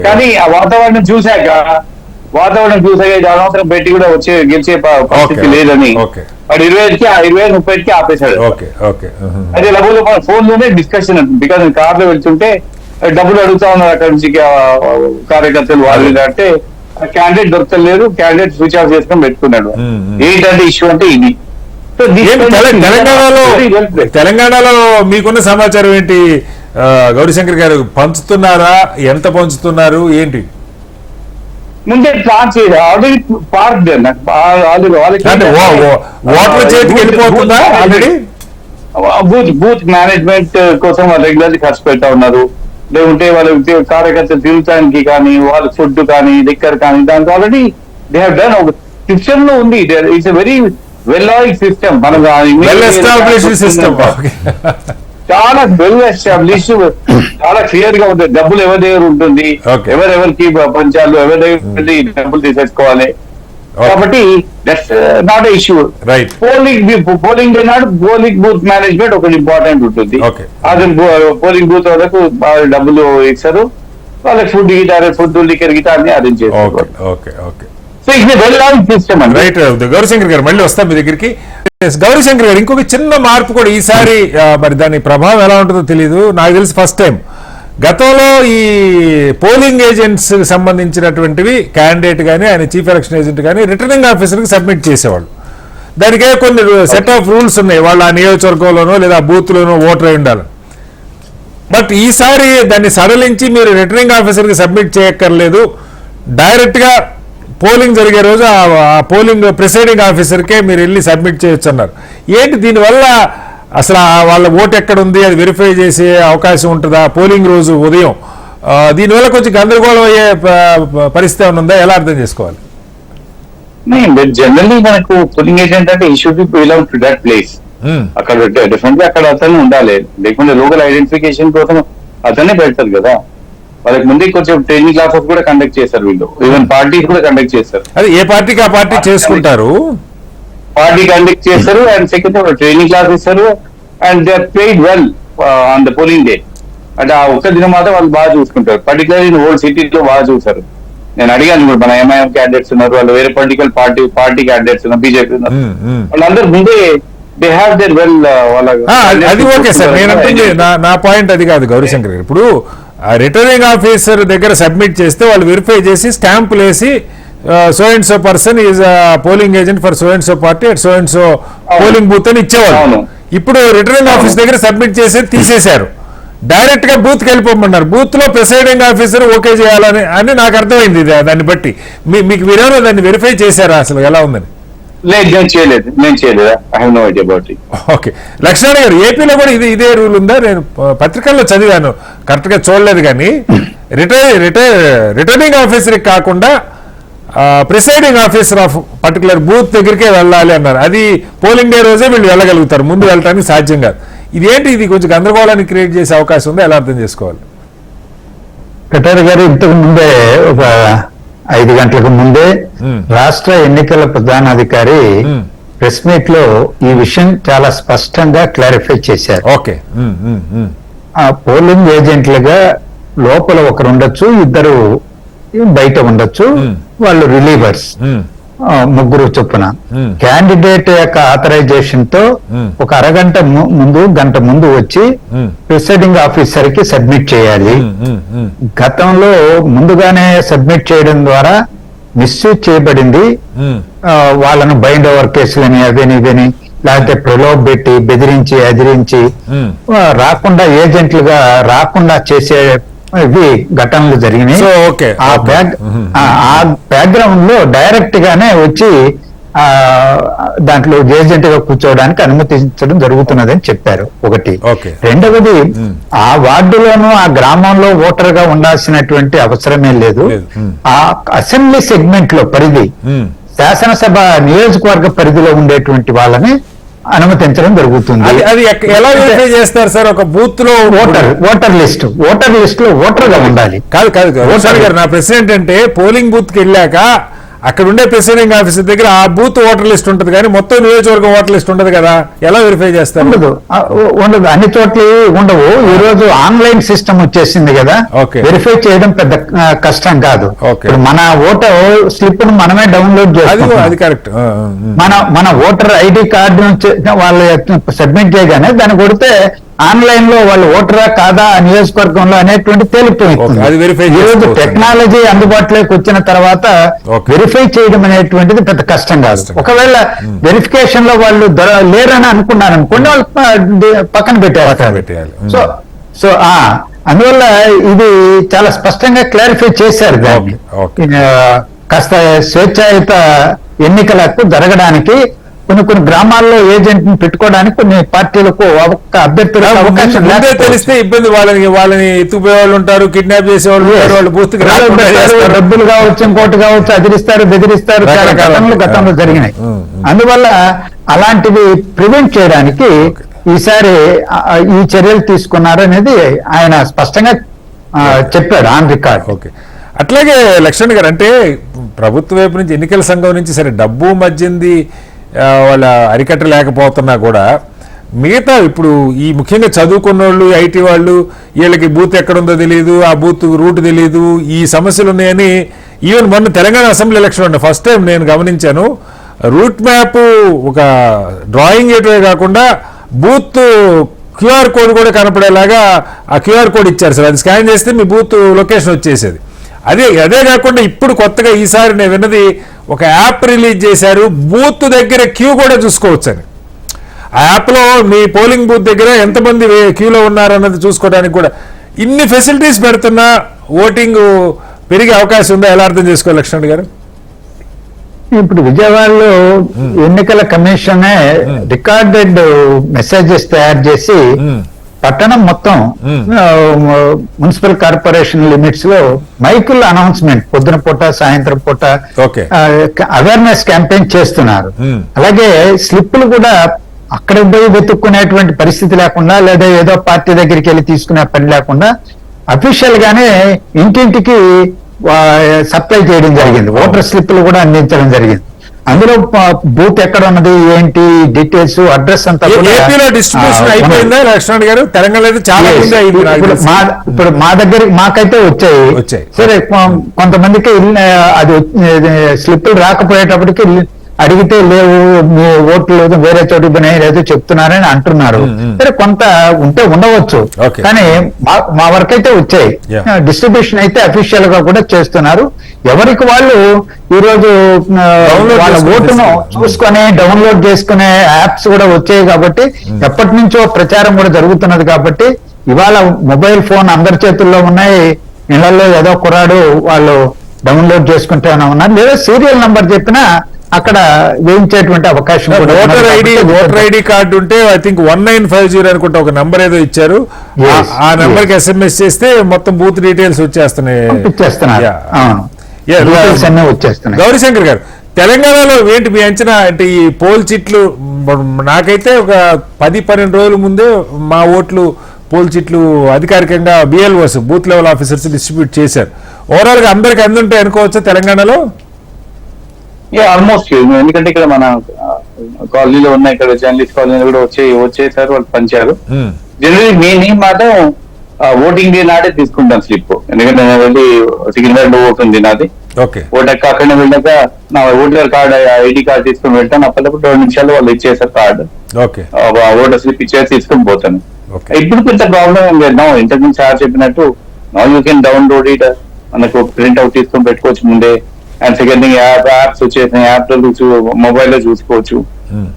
కానీ ఆ వాతావరణం చూశాక ఇది అనవసరం పెట్టి కూడా గెలిచే పరిస్థితి లేదని వాడు 25-30కి ఆపేశాడు. అయితే డబ్బులు ఫోన్ లోనే డిస్కషన్ అంటుంది. బికాజ్ కార్ లో వెళ్తుంటే డబ్బులు అడుగుతా ఉన్నారు అక్కడ నుంచి కార్యకర్తలు వాళ్ళు అంటే క్యాండిడేట్ దొరకలేదు, క్యాండిడేట్ స్విచ్ ఆఫ్ చేసుకొని పెట్టుకున్నాడు. ఏంటంటే ఇష్యూ అంటే ఇది. తెలంగాణలో మీకున్న సమాచారం ఏంటి గౌరీశంకర్ గారు? పంచుతున్నారా? ఎంత పంచుతున్నారు ఏంటి? ముందే ప్లాన్ చేయదు, ఆల్రెడీ పార్క్ అంటే ఓటర్ చేతికి వెళ్ళిపోతుందా ఆల్రెడీ? బూత్ మేనేజ్మెంట్ కోసం వాళ్ళు రెగ్యులర్లీ ఖర్చు పెడతా ఉన్నారు. లేకుంటే వాళ్ళ కార్యకర్తలు తిరుగుతానికి కానీ, వాళ్ళ ఫుడ్ కానీ, లిక్కర్ కానీ, దానికి ఆల్రెడీ దే హావ్ డన్. ఒక సిస్టమ్ లో ఉంది. It's very well oil system. మనం చాలా వెల్ ఎస్టాబ్లిష్, చాలా క్లియర్ గా ఉంటుంది. డబ్బులు ఎవరి దగ్గర ఉంటుంది, ఎవరెవరికి పంచాలు, ఎవరి దగ్గర డబ్బులు తీసేసుకోవాలి. కాబట్టి దట్స్ నాట్ ఇష్యూ. పోలింగ్ నాడు పోలింగ్ బూత్ మేనేజ్మెంట్ ఒకటి ఇంపార్టెంట్ ఉంటుంది. అది పోలింగ్ బూత్ వాళ్ళకు డబ్బులు ఇస్తారు, వాళ్ళకి food guitar, food liquor guitar ని అరేంజ్ చేస్తారు. సో ఇది వెల్ ఆయిల్ సిస్టమ్ అండి. రైట్. గౌరీశంకర్ గారు మళ్ళీ వస్తాం మీ దగ్గరికి. గౌరీశంకర్ గారు, ఇంకొక చిన్న మార్పు కూడా ఈసారి, మరి దాని ప్రభావం ఎలా ఉంటుందో తెలియదు. నాకు తెలిసి ఫస్ట్ టైం గతంలో ఈ పోలింగ్ ఏజెంట్స్ సంబంధించినటువంటివి క్యాండిడేట్ కానీ, ఆయన చీఫ్ ఎలక్షన్ ఏజెంట్ కానీ రిటర్నింగ్ ఆఫీసర్కి సబ్మిట్ చేసేవాళ్ళు. దానికే కొన్ని సెట్ ఆఫ్ రూల్స్ ఉన్నాయి. వాళ్ళు ఆ నియోజకవర్గంలోనో లేదా బూత్లోనో ఓటర్ అయి ఉండాలి. బట్ ఈసారి దాన్ని సడలించి మీరు రిటర్నింగ్ ఆఫీసర్కి సబ్మిట్ చేయక్కర్లేదు, డైరెక్ట్గా పోలింగ్ జరిగే రోజు ఆ పోలింగ్ ప్రిసైడింగ్ ఆఫీసర్కే మీరు వెళ్ళి సబ్మిట్ చేయొచ్చు అన్నారు. ఏంటి దీనివల్ల అసలు వాళ్ళ ఓటు ఎక్కడ ఉంది అది వెరిఫై చేసే అవకాశం ఉంటుందా పోలింగ్ రోజు ఉదయం? దీనివల్ల కొంచెం గందరగోళం అయ్యే పరిస్థితి ఏమైనా ఉందా? ఎలా అర్థం చేసుకోవాలి? జనరల్లీ మనకు పోలింగ్ ఏజెంట్ అంటే ఈ should be belong to that place. అక్కడ డిఫరెంట్ గా అక్కడ అతను ఉండాలి, లేకుంటే లోకల్ ఐడెంటిఫికేషన్ కోసం అతనే పెడతారు కదా. వాళ్ళకి ముందే కొంచెం ట్రైనింగ్ క్లాసెస్ కూడా కండక్ట్ చేస్తారు వీళ్ళు, ఈవెన్ పార్టీ కూడా కండక్ట్ చేస్తారు. అది ఏ పార్టీకి ఆ పార్టీ చేసుకుంటారు, పార్టీ కండక్ట్ చేస్తారు. అండ్ సెకండ్ ట్రైనింగ్ క్లాస్ ఇస్తారు. And they are played well on the polling day. అంటే ఆ ఒక్క దినం మాత్రం వాళ్ళు బాగా చూసుకుంటారు. పర్టికులర్లీ ఓల్డ్ సిటీలో బాగా చూసారు. నేను అడిగాను ఇప్పుడు, మన ఎంఐఎం క్యాండిడేట్స్ ఉన్నారు, వాళ్ళు వేరే పొలిటికల్ పార్టీ క్యాండిడేట్స్ ఉన్నారు, బీజేపీ ఉన్నారు, వాళ్ళందరూ ముందే దే హ్యావ్ దేర్ వెల్ వాళ్ళ. అది ఓకే సార్, నేనంటుంది నా పాయింట్ అది కాదు గౌరీశంకర్ గారు. ఇప్పుడు రిటర్నింగ్ ఆఫీసర్ దగ్గర సబ్మిట్ చేస్తే వాళ్ళు వెరిఫై చేసి స్టాంపులు వేసి so and so person is polling agent for so and so party at so and so polling booth అని ఇచ్చేవాళ్ళు. ఇప్పుడు రిటర్నింగ్ ఆఫీస్ దగ్గర సబ్మిట్ చేసి తీసేశారు, డైరెక్ట్ గా బూత్ కి వెళ్ళిపోమన్నారు. బూత్ లో ప్రిసైడింగ్ ఆఫీసర్ ఓకే చేయాలని అని నాకు అర్థమైంది. దాన్ని బట్టి మీకు మీరేమో దాన్ని వెరిఫై చేశారా, అసలు ఎలా ఉందని? లేదు, నేను చేయలేదు. I have no idea about it. Okay. Lakshman garu, ఏపీలో కూడా ఇదే రూల్ ఉందా? నేను పత్రికల్లో చదివాను, కరెక్ట్ గా చూడలేదు. కానీ రిటర్నింగ్ ఆఫీసర్కి కాకుండా presiding officer of particular booth దగ్గరికే వెళ్ళాలి అన్నారు. అది పోలింగ్ డే రోజే వీళ్ళు వెళ్ళగలుగుతారు, ముందు వెళ్ళడానికి సాధ్యం కాదు. ఇదేంటి, ఇది కొంచెం గందరగోళాన్ని క్రియేట్ చేసే అవకాశం ఉందా? ఎలా అర్థం చేసుకోవాలి? కటారి గారు, ఇంతకు ముందే ఒక 5 గంటలకు ముందే రాష్ట్ర ఎన్నికల ప్రధానాధికారి ప్రెస్ మీట్ లో ఈ విషయం చాలా స్పష్టంగా క్లారిఫై చేశారు. ఓకే. ఆ పోలింగ్ ఏజెంట్లుగా లోపల ఒకరు ఉండొచ్చు, ఇద్దరు బయట ఉండొచ్చు, వాళ్ళు రిలీవర్స్, 3 చొప్పున. క్యాండిడేట్ యొక్క ఆథరైజేషన్ తో ఒక అరగంట ముందు, గంట ముందు వచ్చి ప్రిసైడింగ్ ఆఫీసర్ కి సబ్మిట్ చేయాలి. గతంలో ముందుగానే సబ్మిట్ చేయడం ద్వారా మిస్యూజ్ చేయబడింది. వాళ్ళను బైండ్ ఓవర్ కేసులని అవేని ఇవేని, లేకపోతే ప్రలోభ పెట్టి బెదిరించి అదిరించి రాకుండా, ఏజెంట్లుగా రాకుండా చేసే ఘటనలు జరిగినాయి. ఆ బ్యాక్గ్రౌండ్ లో డైరెక్ట్ గానే వచ్చి దాంట్లో ఏజెంట్ గా కూర్చోవడానికి అనుమతించడం జరుగుతున్నదని చెప్పారు. ఒకటి. రెండవది, ఆ వార్డులోనూ ఆ గ్రామంలో ఓటర్ గా ఉండాల్సినటువంటి అవసరమే లేదు. ఆ అసెంబ్లీ సెగ్మెంట్ లో పరిధి, శాసనసభ నియోజకవర్గ పరిధిలో ఉండేటువంటి వాళ్ళని అనుమతించడం జరుగుతుంది. అది ఎలా వెరిఫై చేస్తారు సార్? ఒక బూత్ లో ఓటర్ లిస్ట్ లో ఓటర్ గా ఉండాలి. కాదు, నా ప్రశ్న ఏంటంటే, పోలింగ్ బూత్ కి వెళ్ళాక అక్కడ ఉండే ప్రిసైడింగ్ ఆఫీసర్ దగ్గర ఆ బూత్ ఓటర్ లిస్ట్ ఉంటుంది, కానీ మొత్తం నియోజకవర్గం ఓటర్ లిస్ట్ ఉండదు కదా, ఎలా వెరిఫై చేస్తారు? ఉండదు, అన్ని చోట్ల ఉండవు. ఈ రోజు ఆన్లైన్ సిస్టమ్ వచ్చేసింది కదా, వెరిఫై చేయడం పెద్ద కష్టం కాదు. మన ఓటర్ స్లిప్ ను మనమే డౌన్లోడ్ చేస్తాం. అది కరెక్ట్. మన ఓటర్ ఐడి కార్డు వాళ్ళు సబ్మిట్ చేయగానే దాన్ని కొడితే ఆన్లైన్ లో వాళ్ళు ఓటరా కాదా ఆ నియోజకవర్గంలో అనేటువంటి తేలిపోయింది. ఈ రోజు టెక్నాలజీ అందుబాటులోకి వచ్చిన తర్వాత వెరిఫై చేయడం అనేటువంటిది పెద్ద కష్టం కాదు. ఒకవేళ వెరిఫికేషన్ లో వాళ్ళు లేరని అనుకున్నారు అనుకోండి, వాళ్ళు పక్కన పెట్టారు. సో అందువల్ల ఇది చాలా స్పష్టంగా క్లారిఫై చేశారు దాన్ని. కాస్త స్వేచ్ఛాయుత ఎన్నికలకు జరగడానికి కొన్ని గ్రామాల్లో ఏజెంట్ ని పెట్టుకోవడానికి కొన్ని పార్టీలకు అభ్యర్థులకు అవకాశం ముందే లేకపోవచ్చు. తెలిస్తే ఇబ్బంది, వాళ్ళని ఎత్తుకుపోయే వాళ్ళు ఉంటారు, కిడ్నాప్ చేసే వాళ్ళు ఉంటారు, వాళ్ళు బూత్కి రాకుండా చేస్తారు. డబ్బులు కావచ్చు, ఇంకోటి కావచ్చు, అదిరిస్తారు, బెదిరిస్తారు, చాలా గతంలో జరిగినాయి. అందువల్ల అలాంటివి ప్రివెంట్ చేయడానికి ఈసారి ఈ చర్యలు తీసుకున్నారు అనేది ఆయన స్పష్టంగా చెప్పాడు ఆన్ రికార్డ్. ఓకే, అట్లాగే లక్ష్మణ్ గారు, అంటే ప్రభుత్వ వైపు నుంచి ఎన్నికల సంఘం నుంచి సరే డబ్బు మధ్యంది వాళ్ళ అరికట్టలేకపోతున్నా కూడా మిగతా ఇప్పుడు ఈ ముఖ్యంగా చదువుకున్న వాళ్ళు, ఐటీ వాళ్ళు, వీళ్ళకి బూత్ ఎక్కడుందో తెలియదు, ఆ బూత్ రూట్ తెలియదు, ఈ సమస్యలు ఉన్నాయని ఈవెన్ మొన్న తెలంగాణ అసెంబ్లీ ఎలక్షన్ అండి ఫస్ట్ టైం నేను గమనించాను. రూట్ మ్యాప్ ఒక డ్రాయింగ్ వేయటమే కాకుండా బూత్ క్యూఆర్ కోడ్ కూడా కనపడేలాగా ఆ క్యూఆర్ కోడ్ ఇచ్చారు సార్. అది స్కాన్ చేస్తే మీ బూత్ లొకేషన్ వచ్చేసేది. అదే కాకుండా ఇప్పుడు కొత్తగా ఈసారి నేను విన్నది ఒక యాప్ రిలీజ్ చేశారు, బూత్ దగ్గర క్యూ కూడా చూసుకోవచ్చు అని. ఆ యాప్లో మీ పోలింగ్ బూత్ దగ్గర ఎంతమంది క్యూలో ఉన్నారన్నది చూసుకోవడానికి కూడా ఇన్ని ఫెసిలిటీస్ పెడుతున్నా ఓటింగ్ పెరిగే అవకాశం ఉందా? ఎలా అర్థం చేసుకోవాలి లక్ష్మణ్ గారు? ఇప్పుడు విజయవాడలో ఎన్నికల కమిషన్ రికార్డెడ్ మెసేజెస్ తయారు చేసి పట్టణం మొత్తం మున్సిపల్ కార్పొరేషన్ లిమిట్స్ లో మైకుల్ అనౌన్స్మెంట్ పొద్దున పూట, సాయంత్రం పూట అవేర్నెస్ క్యాంపెయిన్ చేస్తున్నారు. అలాగే స్లిప్పులు కూడా అక్కడ పోయి వెతుక్కునేటువంటి పరిస్థితి లేకుండా, లేదా ఏదో పార్టీ దగ్గరికి వెళ్ళి తీసుకునే పని లేకుండా అఫీషియల్ గానే ఇంటింటికి సప్లై చేయడం జరిగింది. ఓటర్ స్లిప్పులు కూడా అందించడం జరిగింది. అందులో బూత్ ఎక్కడ ఉన్నది, ఏంటి డీటెయిల్స్, అడ్రస్ అంతా డిస్ట్రిబ్యూషన్ అయిపోయిందా లక్ష్మణ్ గారు? తెలంగాణలో చాలా ఇప్పుడు మా దగ్గర మాకైతే వచ్చాయి. సరే, కొంతమందికి అది స్లిప్పులు రాకపోయేటప్పటికి అడిగితే లేవు, మీ ఓట్లు వేరే చోటు లేదో చెప్తున్నారని అంటున్నారు. సరే, కొంత ఉంటే ఉండవచ్చు, కానీ మా వరకు అయితే వచ్చాయి. డిస్ట్రిబ్యూషన్ అయితే అఫీషియల్ గా కూడా చేస్తున్నారు. ఎవరికి వాళ్ళు ఈ రోజు వాళ్ళ ఓటును చూసుకొని డౌన్లోడ్ చేసుకునే యాప్స్ కూడా వచ్చాయి కాబట్టి, ఎప్పటి నుంచో ప్రచారం కూడా జరుగుతున్నది కాబట్టి, ఇవాళ మొబైల్ ఫోన్ అందరి చేతుల్లో ఉన్నాయి. ఇళ్లలో ఏదో కుర్రాడు వాళ్ళు డౌన్లోడ్ చేసుకుంటూనే ఉన్నారు, లేదా సీరియల్ నంబర్ చెప్పినా అక్కడ వేయించేటువంటి అవకాశం. ఓటర్ ఐడి కార్డు ఉంటే ఐ థింక్ 1950 అనుకుంటా ఒక నంబర్ ఏదో ఇచ్చారు, ఆ నంబర్ కి SMS చేస్తే మొత్తం బూత్ డీటెయిల్స్ వచ్చేస్తున్నాయి. గౌరీశంకర్ గారు, తెలంగాణలో ఏంటి మీ అంచనా? అంటే ఈ పోల్ చిట్లు నాకైతే ఒక 10-12 రోజుల ముందే మా ఓట్లు పోల్ చిట్లు అధికారికంగా BLOs booth level officers distribute చేశారు. ఓవరాల్ గా అందరికి అందుంటాయి అనుకోవచ్చా తెలంగాణలో? ఆల్మోస్ట్, ఎందుకంటే ఇక్కడ మన కాలనీలో ఉన్న ఇక్కడ జర్నలిస్ట్ కాలనీలో కూడా వచ్చేసారు, వాళ్ళు పంచారు. జనరల్లీ నేను మాత్రం ఓటింగ్ డే నాడే తీసుకుంటాను స్లిప్, ఎందుకంటే నేను వెళ్ళి సికింద్రాబాద్ ఓటు ఉంది నాది. ఓటు అక్కడ వెళ్ళాక నా ఓటర్ కార్డ్, ఐడి కార్డ్ తీసుకుని వెళ్తాను. అప్పటికప్పుడు 2 నిమిషాలు వాళ్ళు ఇచ్చేసారు కార్డు, ఓటర్ స్లిప్ ఇచ్చేసి తీసుకుని పోతాను. ఇప్పుడు పెద్ద ప్రాబ్లం ఏం లేదు. ఇంతకు ముందు సార్ చెప్పినట్టు now you can download it, మనకు ప్రింట్ అవుట్ తీసుకొని పెట్టుకోవచ్చు ముందే. అండ్ సెకండ్ థింగ్ యాప్స్ వచ్చేసిన యాప్ లో మొబైల్ లో చూసుకోవచ్చు.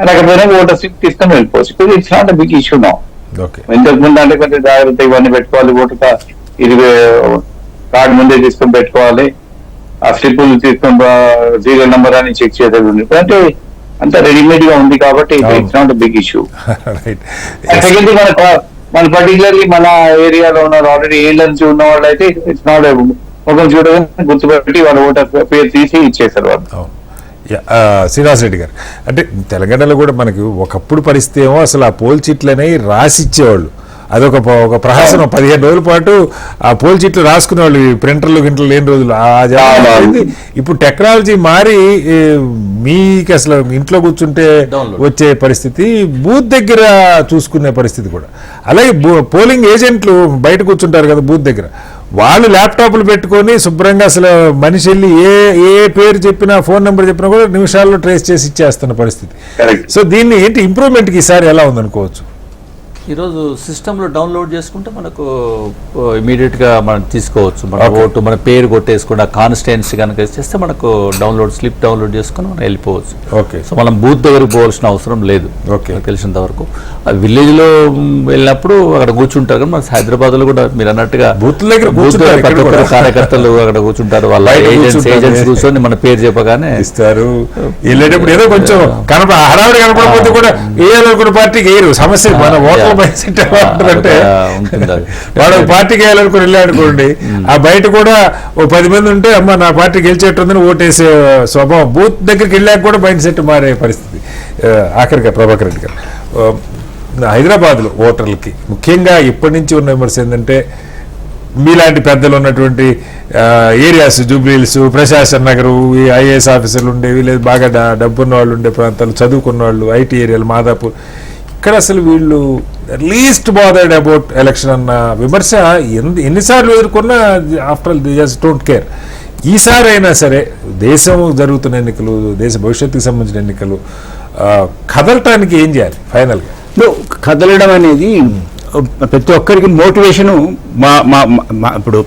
లేకపోతే ఓటర్ స్లిప్ తీసుకొని వెళ్ళిపోవచ్చు. It's not big issue now. ఇంతకు ముందు అంటే కొంచెం జాగ్రత్త ఇవన్నీ పెట్టుకోవాలి, ఓటర్ ఇది కార్డు ముందే తీసుకొని పెట్టుకోవాలి, ఆ స్లిప్పులు తీసుకొని సీరియల్ నెంబర్ అని చెక్ చేసేది ఉంది. అంటే అంత రెడీమేడ్ గా ఉంది కాబట్టి it's not big issue. Second thing, మన పర్టికులర్లీ మన ఏరియాలో ఉన్నారు ఆల్రెడీ ఏళ్ళ నుంచి ఉన్న వాళ్ళు అయితే ఇట్స్ నాట్ ముఖం చూడగానే గుర్తుపెట్టి వాళ్ళ ఓటర్ పేరు తీసి ఇచ్చేసారు వాళ్ళు. శ్రీనివాస్ రెడ్డి గారు, అంటే తెలంగాణలో కూడా మనకి ఒకప్పుడు పరిస్థితి ఏమో అసలు ఆ పోల్ చిట్లని రాసిచ్చేవాళ్ళు, అదొక ప్రహసనం. 15 రోజుల పాటు ఆ పోల్ చిట్లు రాసుకునేవాళ్ళు, ప్రింటర్లు గింటలు లేని రోజులు. ఇప్పుడు టెక్నాలజీ మారి మీకు అసలు ఇంట్లో కూర్చుంటే వచ్చే పరిస్థితి, బూత్ దగ్గర చూసుకునే పరిస్థితి కూడా. అలాగే పోలింగ్ ఏజెంట్లు బయట కూర్చుంటారు కదా బూత్ దగ్గర, వాళ్ళు ల్యాప్టాప్లు పెట్టుకొని శుభ్రంగా అసలు మనిషి వెళ్ళి ఏ పేరు చెప్పినా, ఫోన్ నెంబర్ చెప్పినా కూడా నిమిషాల్లో ట్రేస్ చేసి ఇచ్చేస్తున్న పరిస్థితి. సో దీన్ని ఏంటి ఇంప్రూవ్మెంట్కి ఈసారి ఎలా ఉందనుకోవచ్చు? ఈరోజు సిస్టంలో డౌన్లోడ్ చేసుకుంటే మనకు ఇమీడియట్గా మనం తీసుకోవచ్చు. మన ఓటు మన పేరు కొట్టేసుకుంటే ఆ కాన్స్టిట్యుయెన్సీ కనుక చేస్తే మనకు స్లిప్ డౌన్లోడ్ చేసుకుని మనం వెళ్ళిపోవచ్చు. ఓకే. సో మనం బూత్ దగ్గరికి పోవాల్సిన అవసరం లేదు. ఓకే. నాకు తెలిసినంత వరకు ఆ విలేజ్లో వెళ్ళినప్పుడు అక్కడ కూర్చుంటారు. కానీ మన హైదరాబాద్లో కూడా మీరు అన్నట్టుగా బూత్ దగ్గర ప్రతి ఒక్కరు కార్యకర్తలు అక్కడ కూర్చుంటారు. వాళ్ళ ఏజెంట్స్ కూర్చొని మన పేరు చెప్పగానే ఇస్తారు. వెళ్ళేటప్పుడు ఏదో కొంచెం హడావిడి కనపడకపోతే కూడా వేయాలనుకున్న పార్టీకి వేయరు. సమస్య మన ఓట్ల మైండ్ సెట్ ఎలా ఉంటుందంటే వాడు పార్టీకి వేయాలనుకుని వెళ్ళాడనుకోండి, ఆ బయట కూడా ఓ 10 మంది ఉంటే అమ్మ నా పార్టీ గెలిచేట్టుందని ఓటేసే స్వభావం. బూత్ దగ్గరికి వెళ్ళాక కూడా మైండ్ సెట్ మారే పరిస్థితి. ఆఖరిగా ప్రభాకర్ రెడ్డి గారు, హైదరాబాద్లో ఓటర్లకి ముఖ్యంగా ఇప్పటి నుంచి ఉన్న విమర్శ ఏంటంటే మీలాంటి పెద్దలు ఉన్నటువంటి ఏరియాస్, జూబ్లీహిల్స్, ప్రశాసన్ నగరు, ఈ ఐఏఎస్ ఆఫీసర్లు ఉండేవి, లేదు బాగా డబ్బున్న వాళ్ళు ఉండే ప్రాంతాలు, చదువుకున్న వాళ్ళు, ఐటీ ఏరియాలు, మాదాపూర్, ఇక్కడ అసలు వీళ్ళు లీస్ట్ బాదర్డ్ అబౌట్ ఎలక్షన్ అన్న విమర్శ ఎన్నిసార్లు ఎదుర్కొన్నా after all they just don't care. ఈసారి అయినా సరే దేశం జరుగుతున్న ఎన్నికలు, దేశ భవిష్యత్తుకు సంబంధించిన ఎన్నికలు, కదలటానికి ఏం చేయాలి ఫైనల్గా? కదలడం అనేది ప్రతి ఒక్కరికి మోటివేషను ఇప్పుడు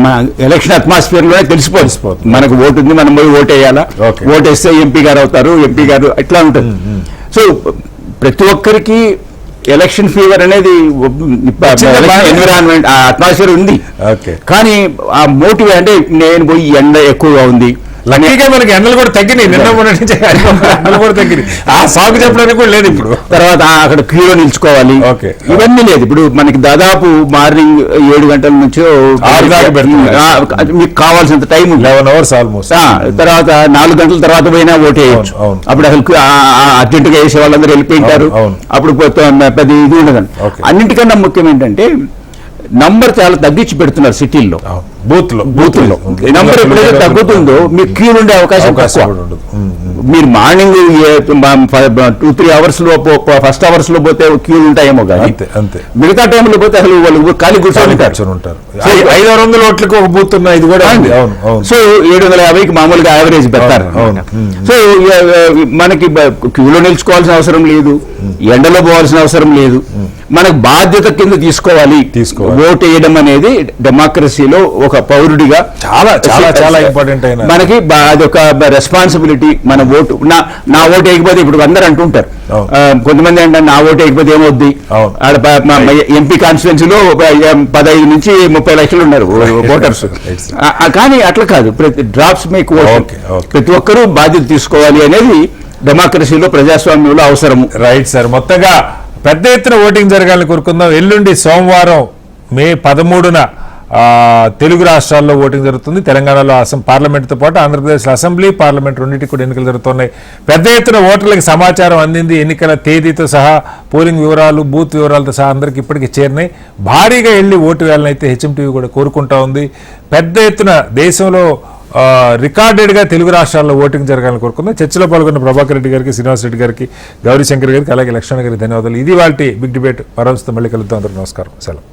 మా ఎలక్షన్ అట్మాస్ఫియర్లోనే తెలిసిపోతుంది. మనకు ఓటు ఉంది, మనం పోయి ఓటు వేయాలా, ఓటేస్తే ఎంపీ గారు అవుతారు, ఎంపీ గారు ఇట్లా ఉంటుంది. సో ప్రతి ఒక్కరికి ఎలక్షన్ ఫీవర్ అనేది ఎన్విరాన్మెంట్ అట్మాస్ఫియర్ ఉంది. కానీ ఆ మోటివ్ అంటే నేను పోయి ఎండ ఎక్కువగా ఉంది, లక్కీగా మనకి ఎండలు కూడా తగ్గినాయి. నిన్న ఎండలు కూడా తగ్గినాయి. ఆ సాగు చెప్పడానికి కూడా లేదు ఇప్పుడు. తర్వాత అక్కడ క్యూలో నిల్చుకోవాలి, ఇవన్నీ లేదు. ఇప్పుడు మనకి దాదాపు మార్నింగ్ 7 గంటల నుంచి 6 దాకా మీకు కావాల్సినంత టైం 11 hours ఆల్మోస్ట్. తర్వాత 4 గంటల తర్వాత పోయినా ఓటు వేయచ్చు. అప్పుడు అసలు అర్జెంటుగా వేసే వాళ్ళందరూ వెళ్ళిపోయింటారు. అప్పుడు పెద్ద ఇది ఉండదండి. అన్నింటికన్నా ముఖ్యం ఏంటంటే నంబర్ చాలా తగ్గించి పెడుతున్నారు సిటీల్లో, బూత్లో నంబర్ ఎప్పుడైతే తగ్గుతుందో మీకు క్యూ ఉండే అవకాశం ఉండదు. మీరు మార్నింగ్ 2-3 hours లో ఫస్ట్ అవర్స్ లో పోతే క్యూలు ఉంటాయేమో కానీ మిగతా టైంలో పోతే అసలు వాళ్ళు ఖాళీ కూర్చొని ఉంటారు. 500 ఓట్లకు ఒక బూత్ ఉన్న ఇది కూడా. సో 750కి మామూలుగా యావరేజ్ పెడతారు. సో మనకి క్యూలో నిల్చుకోవాల్సిన అవసరం లేదు, ఎండలో పోవాల్సిన అవసరం లేదు. మనకు బాధ్యత కింద తీసుకోవాలి. ఓటు వేయడం అనేది డెమోక్రసీలో ఒక పౌరుడిగా చాలా చాలా చాలా ఇంపార్టెంట్ అయిన మనకి అదొక రెస్పాన్సిబిలిటీ. మన ఓటు నా ఓటు వేయకపోతే ఇప్పుడు అందరూ అంటుంటారు, కొంతమంది అంటే నా ఓటు వేయకపోతే ఏమవుద్ది, ఎంపీ కాన్స్టిట్యున్సీలో 15 నుంచి 30 లక్షలు ఉన్నారు ఓటర్స్. కానీ అట్లా కాదు, డ్రాప్స్ మేక్ ఓట్. ప్రతి ఒక్కరూ బాధ్యత తీసుకోవాలి అనేది డెమోక్రసీలో, ప్రజాస్వామ్యంలో అవసరము. Right sir. మొత్తగా పెద్ద ఎత్తున ఓటింగ్ జరగాలని కోరుకుందాం. ఎల్లుండి సోమవారం మే 13న తెలుగు రాష్ట్రాల్లో ఓటింగ్ జరుగుతుంది. తెలంగాణలో పార్లమెంటుతో పాటు ఆంధ్రప్రదేశ్లో అసెంబ్లీ, పార్లమెంట్ రెండింటికి కూడా ఎన్నికలు జరుగుతున్నాయి. పెద్ద ఎత్తున ఓటర్లకు సమాచారం అందింది. ఎన్నికల తేదీతో సహా, పోలింగ్ వివరాలు, బూత్ వివరాలతో సహా అందరికీ ఇప్పటికీ చేరినాయి. భారీగా వెళ్ళి ఓటు వేయాలని అయితే హెచ్ఎంటీవీ కూడా కోరుకుంటా ఉంది. పెద్ద ఎత్తున దేశంలో రికార్డెడ్గా తెలుగు రాష్ట్రాల్లో ఓటింగ్ జరగాలని కోరుకుందాం. చర్చలో పాల్గొన్న ప్రభాకర్ రెడ్డి గారికి, శ్రీనివాస్ రెడ్డి గారికి, గౌరీ శంకర్ గారికి, అలాగే లక్ష్మణ్ గారికి ధన్యవాదాలు. ఇది వాటి బిగ్ డిబేట్. మరో మళ్ళీ కలుద్దాం. అందరికీ నమస్కారం. సెలవు.